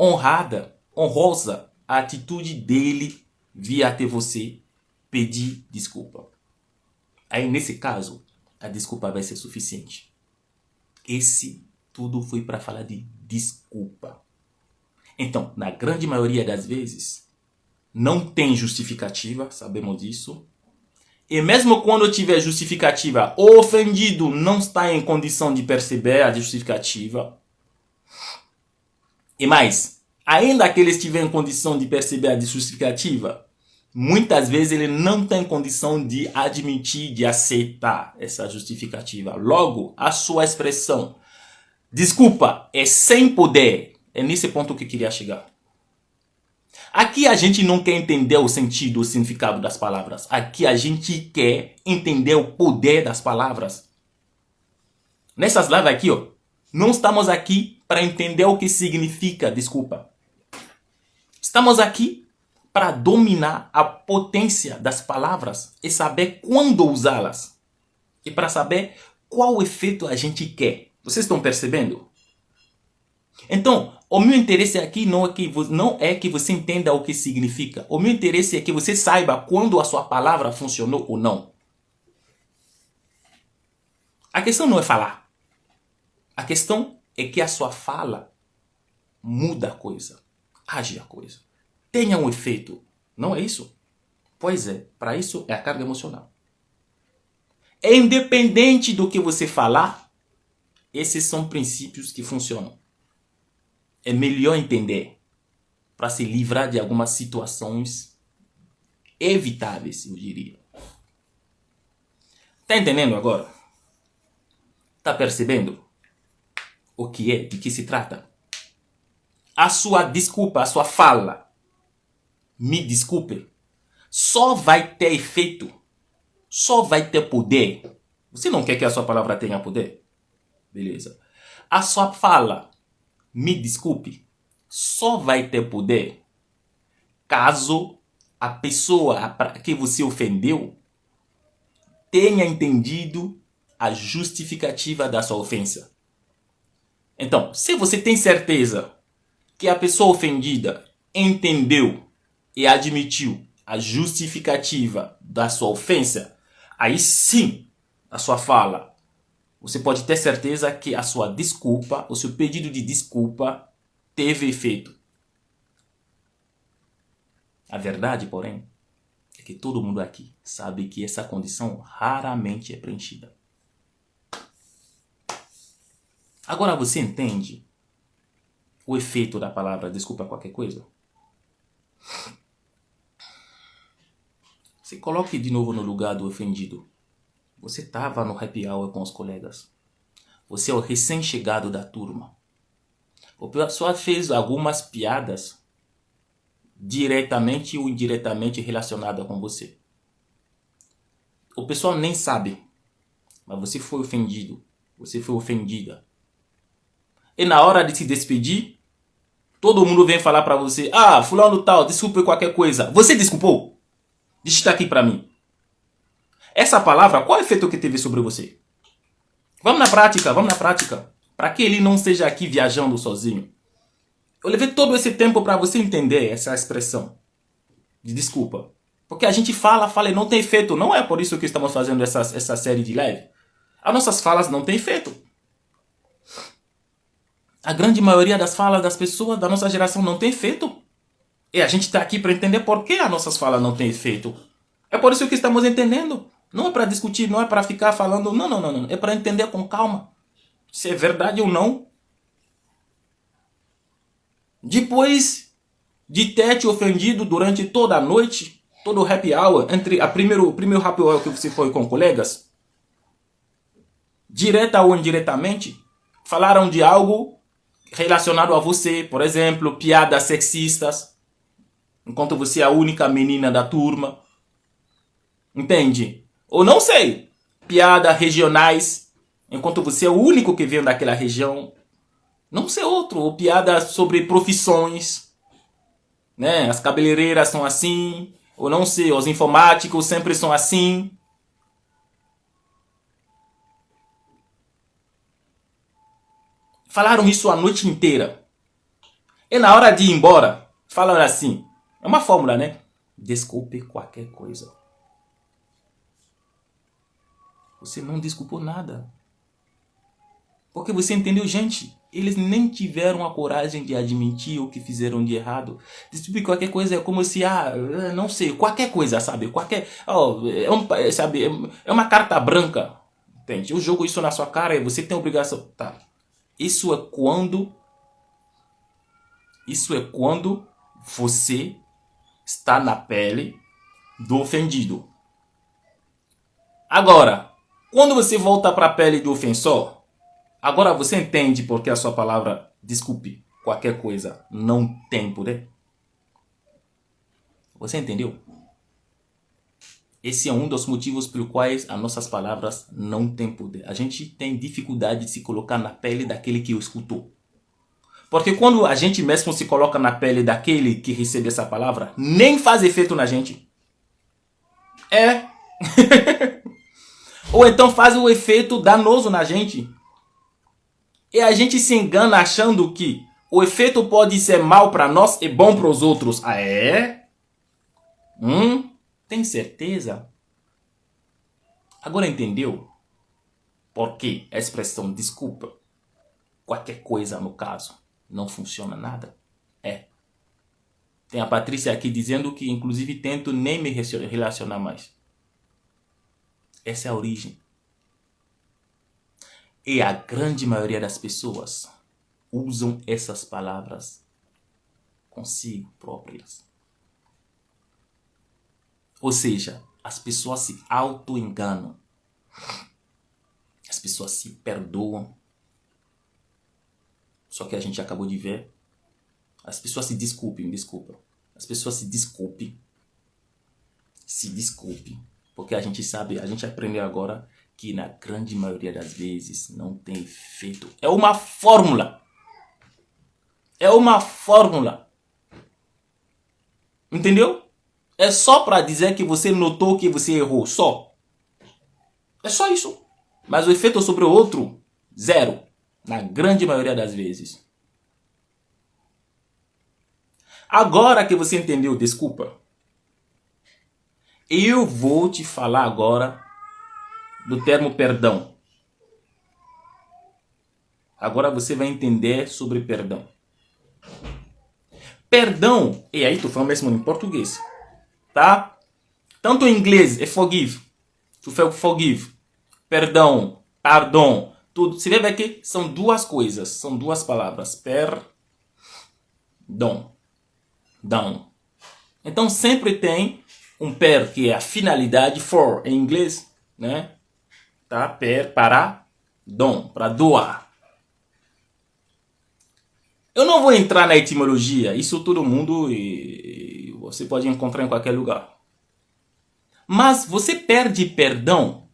honrosa a atitude dele vir até você pedir desculpa. Aí, nesse caso, a desculpa vai ser suficiente. Esse tudo foi para falar de desculpa. Então, na grande maioria das vezes, não tem justificativa, sabemos disso. E mesmo quando tiver justificativa, o ofendido não está em condição de perceber a justificativa. E mais, ainda que ele estiver em condição de perceber a justificativa, muitas vezes ele não tem condição de admitir, de aceitar essa justificativa. Logo, a sua expressão desculpa é sem poder. É nesse ponto que eu queria chegar. Aqui a gente não quer entender o sentido, o significado das palavras. Aqui a gente quer entender o poder das palavras. Nessas lives aqui, ó, não estamos aqui para entender o que significa desculpa. Estamos aqui para dominar a potência das palavras e saber quando usá-las. E para saber qual efeito a gente quer. Vocês estão percebendo? Então, o meu interesse aqui não é que você entenda o que significa. O meu interesse é que você saiba quando a sua palavra funcionou ou não. A questão não é falar. A questão é que a sua fala muda a coisa, age a coisa, tenha um efeito. Não é isso? Pois é, para isso é a carga emocional. É independente do que você falar, esses são princípios que funcionam. É melhor entender para se livrar de algumas situações evitáveis, eu diria. Tá entendendo agora? Tá percebendo o que é, de que se trata? A sua desculpa, a sua fala, me desculpe, só vai ter efeito, só vai ter poder. Você não quer que a sua palavra tenha poder? Beleza. A sua fala, me desculpe, só vai ter poder caso a pessoa que você ofendeu tenha entendido a justificativa da sua ofensa. Então, se você tem certeza que a pessoa ofendida entendeu e admitiu a justificativa da sua ofensa, aí sim, a sua fala, você pode ter certeza que a sua desculpa, o seu pedido de desculpa teve efeito. A verdade, porém, é que todo mundo aqui sabe que essa condição raramente é preenchida. Agora você entende o efeito da palavra desculpa qualquer coisa? Se coloque de novo no lugar do ofendido. Você estava no happy hour com os colegas. Você é o recém-chegado da turma. O pessoal fez algumas piadas diretamente ou indiretamente relacionadas com você. O pessoal nem sabe, mas você foi ofendido. Você foi ofendida. E na hora de se despedir, todo mundo vem falar pra você: ah, fulano tal, desculpe qualquer coisa. Você desculpou? Digita aqui pra mim. Essa palavra, qual é o efeito que teve sobre você? Vamos na prática. Para que ele não esteja aqui viajando sozinho. Eu levei todo esse tempo para você entender essa expressão de desculpa. Porque a gente fala e não tem efeito. Não é por isso que estamos fazendo essa série de live. As nossas falas não têm efeito. A grande maioria das falas das pessoas da nossa geração não tem efeito. E a gente está aqui para entender por que as nossas falas não têm efeito. É por isso que estamos entendendo. Não é para discutir, não é para ficar falando. Não. É para entender com calma se é verdade ou não. Depois de ter te ofendido durante toda a noite, todo o happy hour, o primeiro happy hour que você foi com colegas, direta ou indiretamente, falaram de algo relacionado a você, por exemplo, piadas sexistas, enquanto você é a única menina da turma. Entende? Ou não sei, piadas regionais, enquanto você é o único que veio daquela região. Não sei outro, ou piadas sobre profissões, né? As cabeleireiras são assim, ou não sei, os informáticos sempre são assim. Falaram isso a noite inteira. E na hora de ir embora, falaram assim, é uma fórmula, né? Desculpe qualquer coisa. Você não desculpou nada. Porque você entendeu, gente, eles nem tiveram a coragem de admitir o que fizeram de errado. Desculpe qualquer coisa, é como se, não sei, qualquer coisa, sabe? É uma carta branca. Entende? Eu jogo isso na sua cara e você tem a obrigação. Tá. Isso é quando você está na pele do ofendido. Agora, quando você volta para a pele do ofensor, agora você entende porque a sua palavra, desculpe, qualquer coisa, não tem poder? Você entendeu? Esse é um dos motivos pelos quais as nossas palavras não têm poder. A gente tem dificuldade de se colocar na pele daquele que o escutou. Porque quando a gente mesmo se coloca na pele daquele que recebe essa palavra, nem faz efeito na gente. É. Ou então faz o efeito danoso na gente. E a gente se engana achando que o efeito pode ser mal para nós e bom para os outros. Ah, é? Tem certeza? Agora entendeu? Por que a expressão desculpa, qualquer coisa no caso, não funciona nada? É. Tem a Patrícia aqui dizendo que inclusive tento nem me relacionar mais. Essa é a origem. E a grande maioria das pessoas usam essas palavras consigo próprias. Ou seja, as pessoas se auto-enganam. As pessoas se perdoam. Só que a gente acabou de ver. As pessoas se desculpem. As pessoas se desculpem. Porque a gente sabe, a gente aprendeu agora que na grande maioria das vezes não tem efeito. É uma fórmula. Entendeu? É só para dizer que você notou que você errou. Só. É só isso. Mas o efeito sobre o outro, zero. Na grande maioria das vezes. Agora que você entendeu, desculpa. Eu vou te falar agora do termo perdão. Agora você vai entender sobre perdão. Perdão, e aí tu fala mesmo em português, tá? Tanto em inglês é forgive. Tu fala forgive. Perdão, pardon, tudo. Você vê que são duas coisas, são duas palavras. Perdão. Down. Então sempre tem um per, que é a finalidade, for em inglês, né? Tá? Per, para, dom, para doar. Eu não vou entrar na etimologia, isso todo mundo e você pode encontrar em qualquer lugar. Mas você perde perdão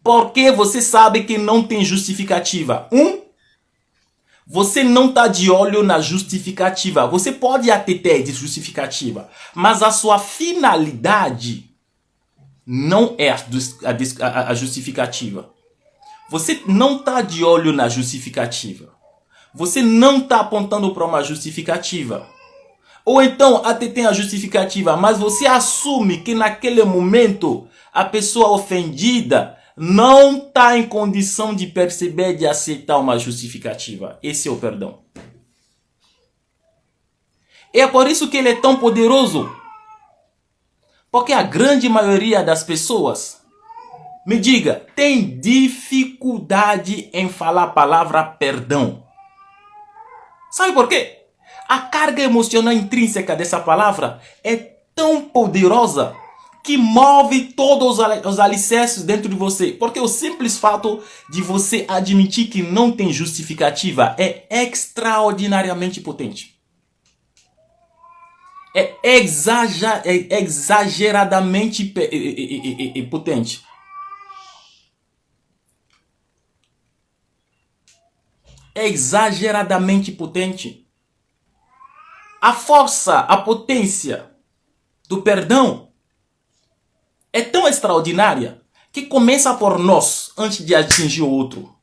porque você sabe que não tem justificativa. Você não está de olho na justificativa. Você pode até ter justificativa, mas a sua finalidade não é a justificativa. Você não está de olho na justificativa. Você não está apontando para uma justificativa. Ou então até tem a justificativa, mas você assume que naquele momento a pessoa ofendida não está em condição de perceber, de aceitar uma justificativa. Esse é o perdão. E é por isso que ele é tão poderoso. Porque a grande maioria das pessoas, me diga, tem dificuldade em falar a palavra perdão. Sabe por quê? A carga emocional intrínseca dessa palavra é tão poderosa que move todos os alicerces dentro de você. Porque o simples fato de você admitir que não tem justificativa é extraordinariamente potente. É exageradamente potente. É exageradamente potente. A força, a potência do perdão é tão extraordinária que começa por nós antes de atingir o outro.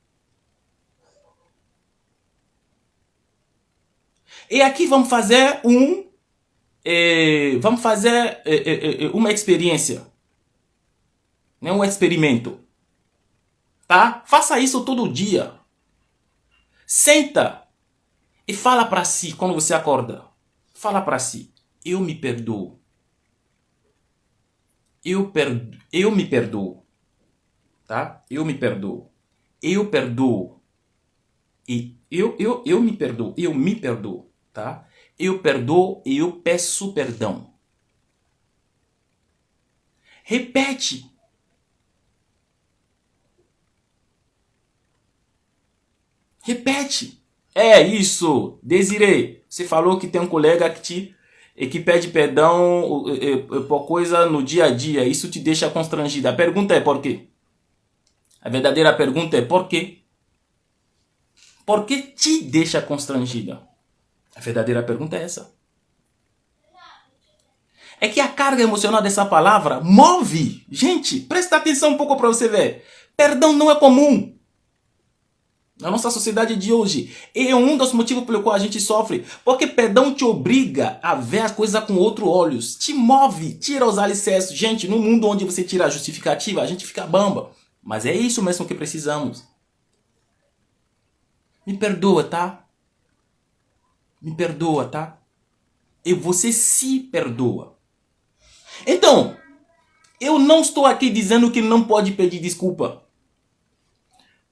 E aqui vamos fazer uma experiência, né? Um experimento, tá? Faça isso todo dia. Senta e fala para si quando você acorda. Fala para si: eu me perdoo. Eu me perdoo. Tá? Eu me perdoo. Eu perdoo. E eu me perdoo. Eu me perdoo. Tá? Eu perdoo e eu peço perdão. Repete. Repete. É isso. Desirê, você falou que tem um colega que e que pede perdão por coisa no dia a dia, isso te deixa constrangida. A pergunta é por quê? A verdadeira pergunta é por quê? Por que te deixa constrangida? A verdadeira pergunta é essa. É que a carga emocional dessa palavra move. Gente, presta atenção um pouco para você ver. Perdão não é comum na nossa sociedade de hoje. E é um dos motivos pelo qual a gente sofre. Porque perdão te obriga a ver as coisas com outros olhos. Te move, tira os alicerces. Gente, no mundo onde você tira a justificativa, a gente fica bamba. Mas é isso mesmo que precisamos. Me perdoa, tá? Me perdoa, tá? E você se perdoa. Então, eu não estou aqui dizendo que não pode pedir desculpa.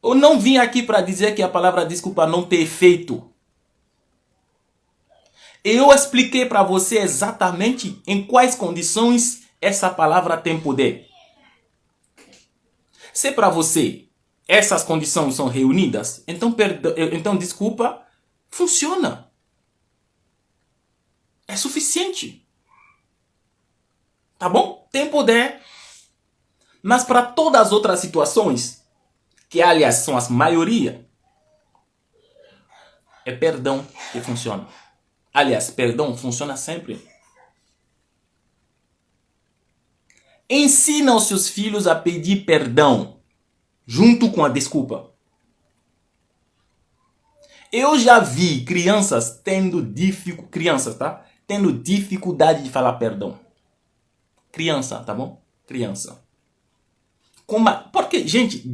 Eu não vim aqui para dizer que a palavra desculpa não tem efeito. Eu expliquei para você exatamente em quais condições essa palavra tem poder. Se para você essas condições são reunidas, então desculpa funciona. É suficiente. Tá bom? Tem poder. Mas para todas as outras situações, que aliás são as maioria, é perdão que funciona. Aliás, perdão funciona sempre. Ensina os seus filhos a pedir perdão junto com a desculpa. Eu já vi crianças tendo dificuldade de falar perdão. Criança, tá bom? Criança. Porque, gente,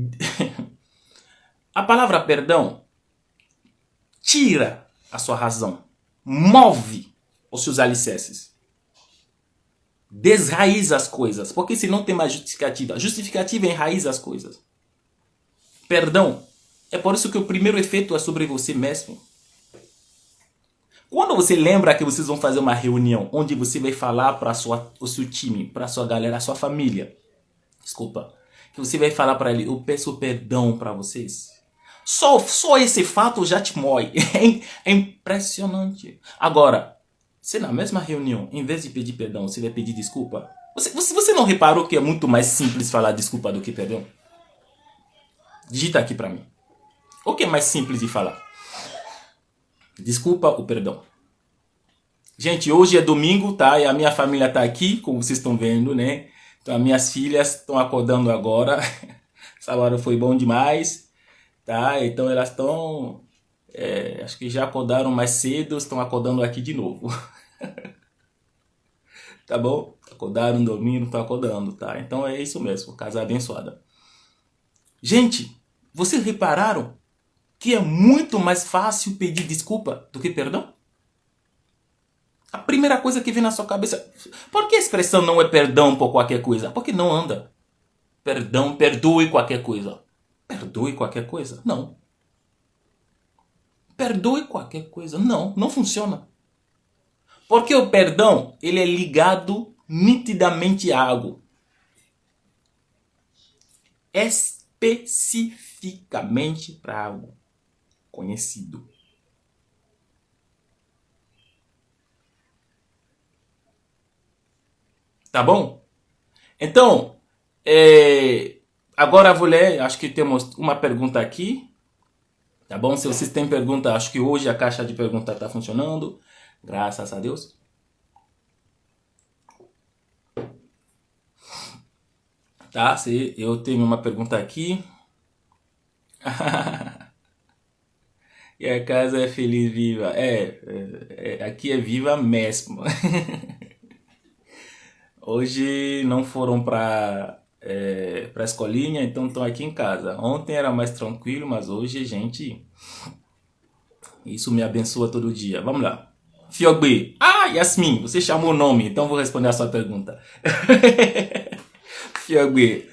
a palavra perdão tira a sua razão, move os seus alicerces, desraiza as coisas, porque se não tem mais justificativa, justificativa enraiza as coisas. Perdão, é por isso que o primeiro efeito é sobre você mesmo. Quando você lembra que vocês vão fazer uma reunião onde você vai falar para o seu time, para a sua galera, a sua família, desculpa, que você vai falar para ele, eu peço perdão para vocês. Só esse fato já te mói. É impressionante. Agora, se na mesma reunião, em vez de pedir perdão, você vai pedir desculpa, você não reparou que é muito mais simples falar desculpa do que perdão? Digita aqui para mim. O que é mais simples de falar? Desculpa ou perdão? Gente, hoje é domingo, tá? E a minha família tá aqui, como vocês estão vendo, né? Então, as minhas filhas estão acordando agora. Essa hora foi bom demais, tá? Então, elas estão... acho que já acordaram mais cedo, estão acordando aqui de novo. Tá bom? Acordaram, dormiram, estão acordando, tá? Então, é isso mesmo, casa abençoada. Gente, vocês repararam que é muito mais fácil pedir desculpa do que perdão? A primeira coisa que vem na sua cabeça... Por que a expressão não é perdão por qualquer coisa? Porque não anda. Perdão, perdoe qualquer coisa. Perdoe qualquer coisa? Não. Perdoe qualquer coisa? Não, não funciona. Porque o perdão, ele é ligado nitidamente a algo. Especificamente para algo conhecido. Tá bom? Então, agora eu vou ler, acho que temos uma pergunta aqui. Tá bom? Se vocês têm pergunta, acho que hoje a caixa de pergunta está funcionando. Graças a Deus. Tá? Se eu tenho uma pergunta aqui. E a casa é feliz, viva. Aqui é viva mesmo. Hoje não foram para a escolinha, então estão aqui em casa. Ontem era mais tranquilo, mas hoje, gente, isso me abençoa todo dia. Vamos lá. Fiogbe. Ah, Yasmin, você chamou o nome, então vou responder a sua pergunta. Fiogbe,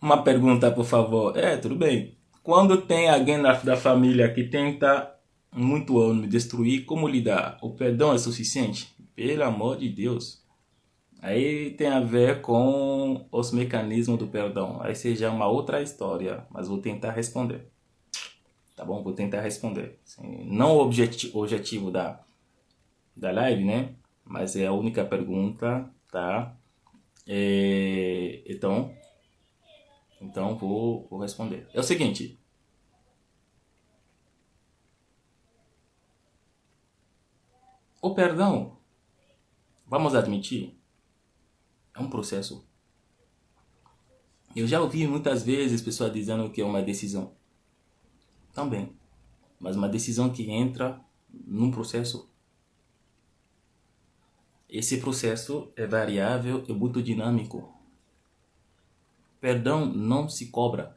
uma pergunta, por favor. Tudo bem. Quando tem alguém da família que tenta muito me destruir, como lidar? O perdão é suficiente? Pelo amor de Deus. Aí tem a ver com os mecanismos do perdão. Aí seja uma outra história, mas vou tentar responder. Tá bom? Vou tentar responder. Não o objetivo da live, né? mas é a única pergunta, tá? Então vou responder. É o seguinte, o perdão, vamos admitir, é um processo. Eu já ouvi muitas vezes pessoas dizendo que é uma decisão. Também. Mas uma decisão que entra num processo. Esse processo é variável e muito dinâmico. Perdão não se cobra.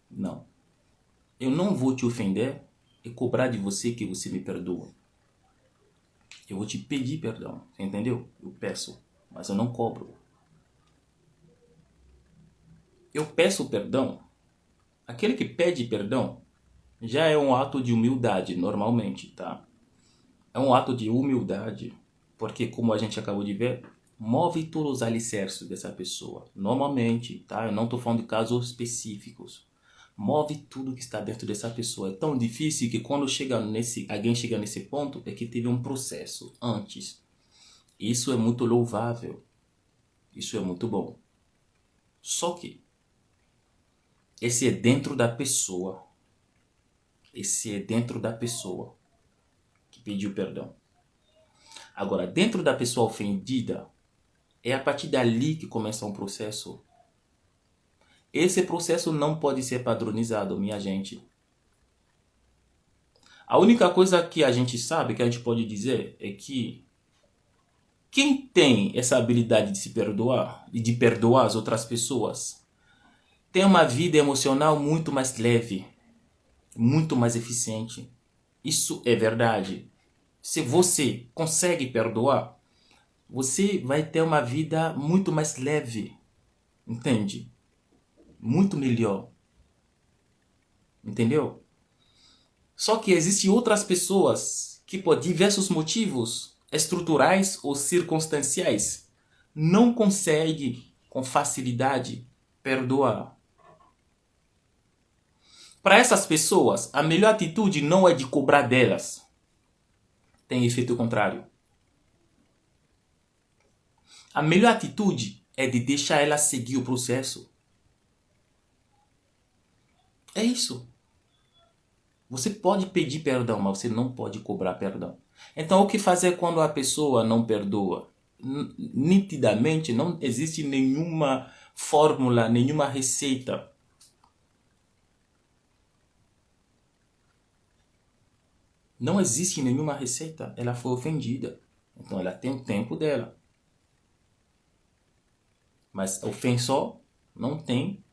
Não. Eu não vou te ofender e cobrar de você que você me perdoa. Eu vou te pedir perdão, entendeu? Eu peço, mas eu não cobro. Eu peço perdão. Aquele que pede perdão já é um ato de humildade, normalmente, tá? É um ato de humildade, porque como a gente acabou de ver, move todos os alicerces dessa pessoa. Normalmente, tá? Eu não estou falando de casos específicos. Move tudo que está dentro dessa pessoa. É tão difícil que quando alguém chega nesse ponto, é que teve um processo antes. Isso é muito louvável. Isso é muito bom. Só que esse é dentro da pessoa. Esse é dentro da pessoa que pediu perdão. Agora, dentro da pessoa ofendida, é a partir dali que começa um processo. Esse processo não pode ser padronizado, minha gente. A única coisa que a gente sabe, que a gente pode dizer, é que quem tem essa habilidade de se perdoar e de perdoar as outras pessoas, tem uma vida emocional muito mais leve, muito mais eficiente. Isso é verdade. Se você consegue perdoar, você vai ter uma vida muito mais leve, entende? Muito melhor, entendeu? Só que existem outras pessoas que por diversos motivos estruturais ou circunstanciais não conseguem com facilidade perdoar. Para essas pessoas, a melhor atitude não é de cobrar delas. Tem efeito contrário. A melhor atitude é de deixar ela seguir o processo. É isso. Você pode pedir perdão, mas você não pode cobrar perdão. Então, o que fazer quando a pessoa não perdoa? Nitidamente, não existe nenhuma fórmula, nenhuma receita. Não existe nenhuma receita. Ela foi ofendida. Então, ela tem o tempo dela. Mas ofensor não tem,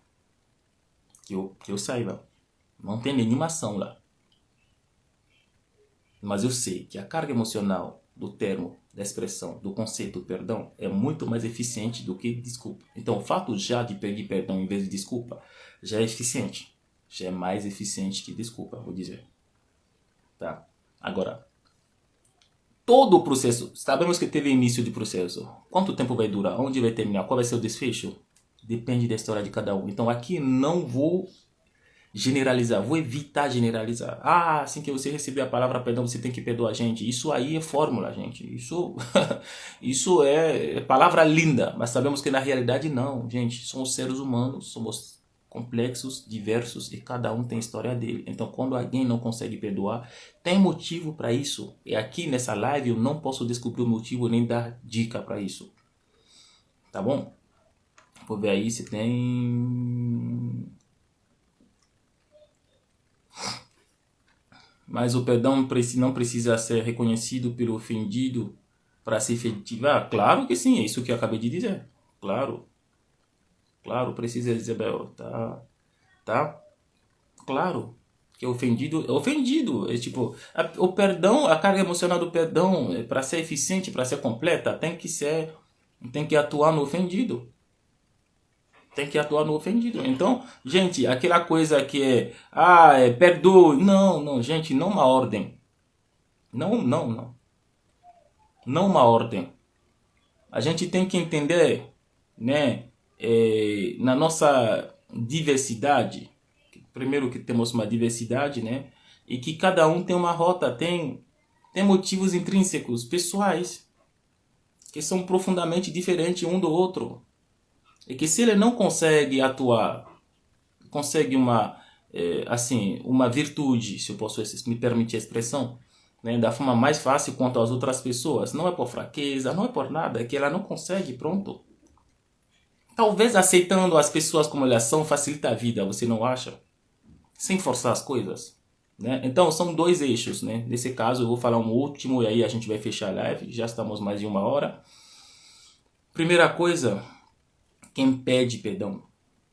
que eu saiba, não tem nenhuma ação lá. Mas eu sei que a carga emocional do termo, da expressão, do conceito perdão é muito mais eficiente do que desculpa. Então o fato já de pedir perdão em vez de desculpa já é eficiente. Já é mais eficiente que desculpa, vou dizer. Tá? Agora, todo o processo, sabemos que teve início de processo. Quanto tempo vai durar? Onde vai terminar? Qual vai ser o desfecho? Depende da história de cada um. Então aqui não vou generalizar, vou evitar generalizar. Ah, assim que você receber a palavra perdão, você tem que perdoar a gente. Isso aí é fórmula, gente. Isso, isso é palavra linda, mas sabemos que na realidade não, gente. Somos seres humanos, somos complexos, diversos e cada um tem a história dele. Então, quando alguém não consegue perdoar, tem motivo para isso. E aqui nessa live eu não posso descobrir o motivo nem dar dica para isso. Tá bom? Vou ver aí se tem. Mas o perdão não precisa ser reconhecido pelo ofendido para se efetivar? Claro que sim, é isso que eu acabei de dizer. Claro. Claro, precisa, Isabel. Tá? Claro. Que ofendido é ofendido. É tipo, o perdão, a carga emocional do perdão, para ser eficiente, para ser completa, tem que atuar no ofendido. Tem que atuar no ofendido. Então, gente, aquela coisa que perdoe. Não, gente, não uma ordem. Não. Não uma ordem. A gente tem que entender, né, na nossa diversidade, primeiro que temos uma diversidade, né, e que cada um tem uma rota, tem tem motivos intrínsecos, pessoais, que são profundamente diferentes um do outro. E que se ele não consegue atuar, consegue uma virtude, se eu posso me permitir a expressão, né, da forma mais fácil quanto às outras pessoas, não é por fraqueza, não é por nada, é que ela não consegue, pronto. Talvez aceitando as pessoas como elas são facilita a vida, você não acha? Sem forçar as coisas. Né? Então são dois eixos. Né? Nesse caso eu vou falar um último e aí a gente vai fechar a live. Já estamos mais de 1 hora. Primeira coisa, quem pede perdão,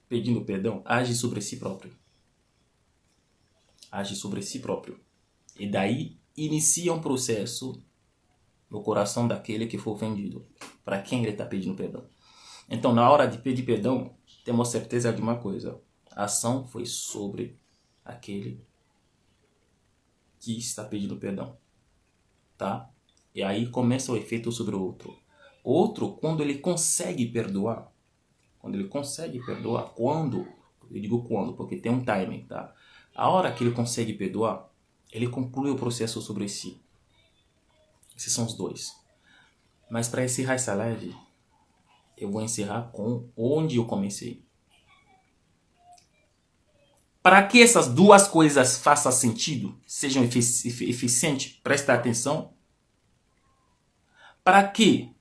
pedindo perdão, age sobre si próprio. Age sobre si próprio. E daí inicia um processo no coração daquele que foi ofendido. Para quem ele está pedindo perdão. Então, na hora de pedir perdão, temos certeza de uma coisa. A ação foi sobre aquele que está pedindo perdão. Tá? E aí começa o efeito sobre o outro. O outro, quando ele consegue perdoar, eu digo quando, porque tem um timing, tá? A hora que ele consegue perdoar, ele conclui o processo sobre si. Esses são os dois. Mas para encerrar essa live, eu vou encerrar com onde eu comecei. Para que essas duas coisas façam sentido, sejam eficientes, presta atenção. Para que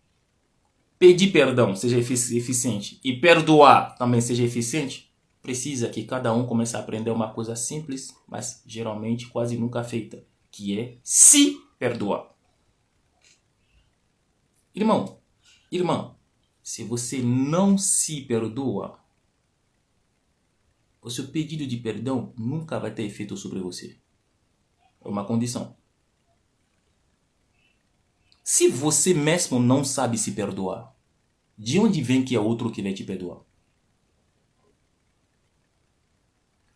pedir perdão seja eficiente e perdoar também seja eficiente, precisa que cada um comece a aprender uma coisa simples, mas geralmente quase nunca feita, que é se perdoar. Irmão, irmã, se você não se perdoa, o seu pedido de perdão nunca vai ter efeito sobre você. É uma condição. Se você mesmo não sabe se perdoar, de onde vem que é outro que vai te perdoar?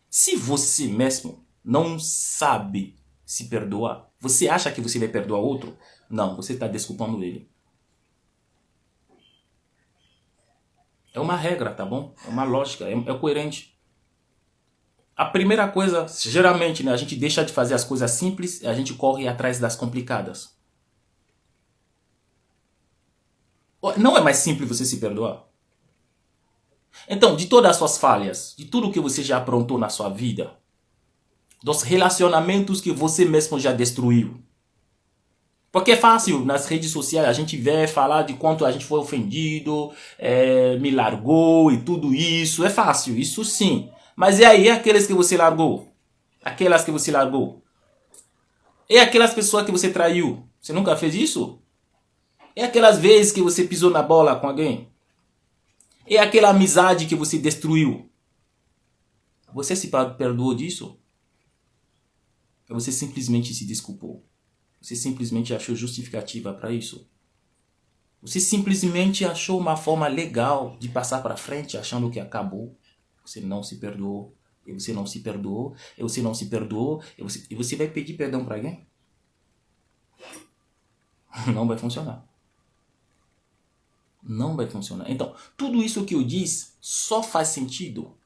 Se você mesmo não sabe se perdoar, você acha que você vai perdoar outro? Não, você está desculpando ele. É uma regra, tá bom? É uma lógica, é coerente. A primeira coisa, geralmente, né, a gente deixa de fazer as coisas simples e a gente corre atrás das complicadas. Não é mais simples você se perdoar? Então, de todas as suas falhas, de tudo que você já aprontou na sua vida, dos relacionamentos que você mesmo já destruiu. Porque é fácil nas redes sociais a gente ver falar de quanto a gente foi ofendido, me largou e tudo isso. É fácil, isso sim. Mas e aí aqueles que você largou? Aquelas que você largou? E aquelas pessoas que você traiu? Você nunca fez isso? E aquelas vezes que você pisou na bola com alguém? E aquela amizade que você destruiu? Você se perdoou disso? Ou você simplesmente se desculpou? Você simplesmente achou justificativa para isso? Você simplesmente achou uma forma legal de passar para frente achando que acabou? Você não se perdoou. E você não se perdoou. E você não se perdoou. E você vai pedir perdão para alguém? Não vai funcionar. Não vai funcionar. Então, tudo isso que eu disse só faz sentido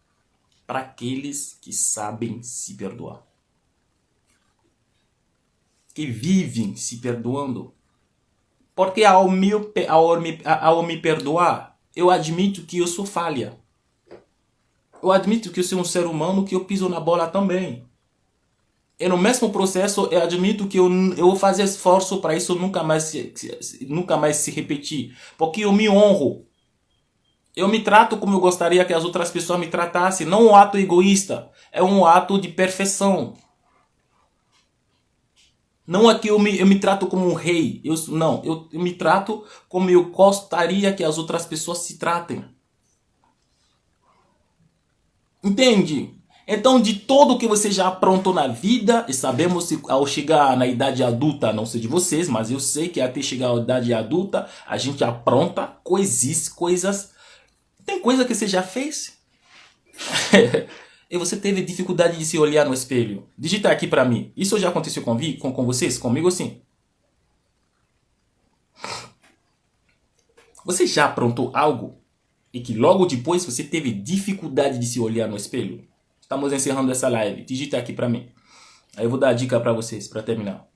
para aqueles que sabem se perdoar. Que vivem se perdoando. Porque ao me perdoar, eu admito que eu sou falha. Eu admito que eu sou um ser humano que eu piso na bola também. E no mesmo processo, eu admito que eu vou fazer esforço para isso nunca mais se repetir. Porque eu me honro. Eu me trato como eu gostaria que as outras pessoas me tratassem. Não um ato egoísta. É um ato de perfeição. Não é que eu me trato como um rei. Eu me trato como eu gostaria que as outras pessoas se tratem. Entende? Então, de tudo que você já aprontou na vida, e sabemos que ao chegar na idade adulta, não sei de vocês, mas eu sei que até chegar à idade adulta, a gente apronta coisas. Tem coisa que você já fez? E você teve dificuldade de se olhar no espelho. Digita aqui pra mim. Isso já aconteceu com vocês? Comigo sim. Você já aprontou algo e que logo depois você teve dificuldade de se olhar no espelho? Estamos encerrando essa live. Digita aqui pra mim. Aí eu vou dar a dica pra vocês, pra terminar.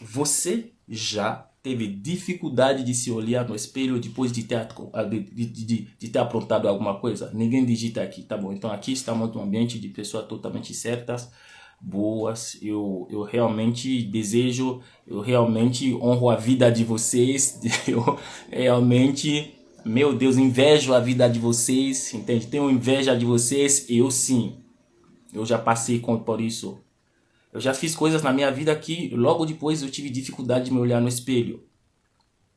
Você já teve dificuldade de se olhar no espelho depois de ter aprontado alguma coisa? Ninguém digita aqui, tá bom? Então aqui estamos num ambiente de pessoas totalmente certas, boas. Eu realmente desejo, eu realmente honro a vida de vocês. Eu realmente, meu Deus, invejo a vida de vocês, entende? Tenho inveja de vocês, eu sim. Eu já passei por isso. Eu já fiz coisas na minha vida que logo depois eu tive dificuldade de me olhar no espelho.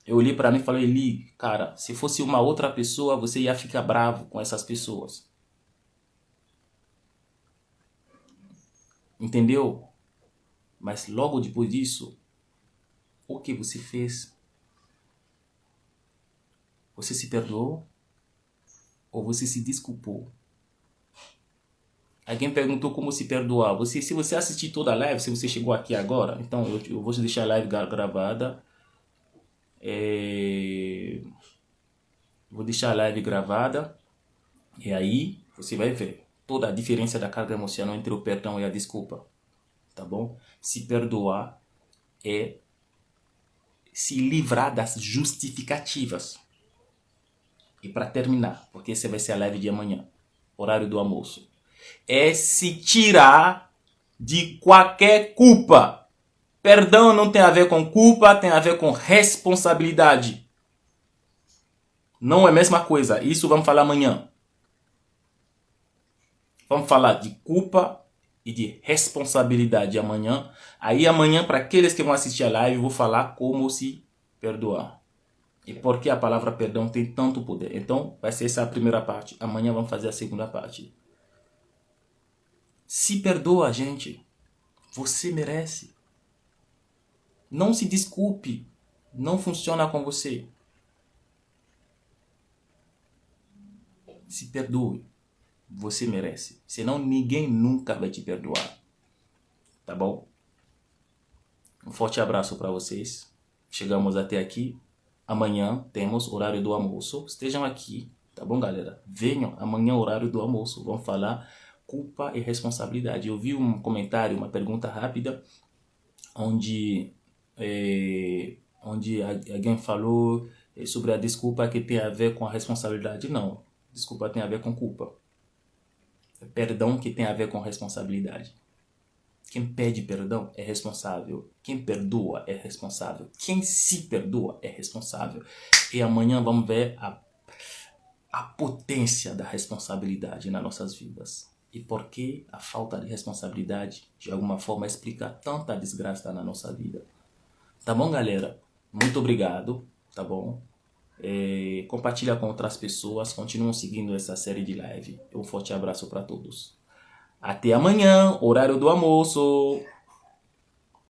Eu olhei pra mim e falei, Eli, cara, se fosse uma outra pessoa, você ia ficar bravo com essas pessoas. Entendeu? Mas logo depois disso, o que você fez? Você se perdoou? Ou você se desculpou? Alguém perguntou como se perdoar. Se você assistir toda a live, se você chegou aqui agora, então eu vou deixar a live gravada. Vou deixar a live gravada. E aí você vai ver toda a diferença da carga emocional entre o perdão e a desculpa. Tá bom? Se perdoar é se livrar das justificativas. E para terminar, porque essa vai ser a live de amanhã, horário do almoço, é se tirar de qualquer culpa. Perdão não tem a ver com culpa, tem a ver com responsabilidade. Não é a mesma coisa. Isso vamos falar amanhã. Vamos falar de culpa e de responsabilidade amanhã. Aí amanhã, para aqueles que vão assistir a live, eu vou falar como se perdoar. E por que a palavra perdão tem tanto poder. Então, vai ser essa a primeira parte. Amanhã vamos fazer a segunda parte. Se perdoa, gente. Você merece. Não se desculpe. Não funciona com você. Se perdoe. Você merece. Senão ninguém nunca vai te perdoar. Tá bom? Um forte abraço para vocês. Chegamos até aqui. Amanhã temos horário do almoço. Estejam aqui, tá bom, galera? Venham amanhã, horário do almoço. Vamos falar culpa e responsabilidade. Eu vi um comentário, uma pergunta rápida, onde alguém falou sobre a desculpa que tem a ver com a responsabilidade. Não, desculpa tem a ver com culpa. Perdão que tem a ver com responsabilidade. Quem pede perdão é responsável. Quem perdoa é responsável. Quem se perdoa é responsável. E amanhã vamos ver a potência da responsabilidade nas nossas vidas. E por que a falta de responsabilidade, de alguma forma, explica tanta desgraça na nossa vida. Tá bom, galera? Muito obrigado, tá bom? Compartilha com outras pessoas. Continuam seguindo essa série de live. Um forte abraço para todos. Até amanhã, horário do almoço.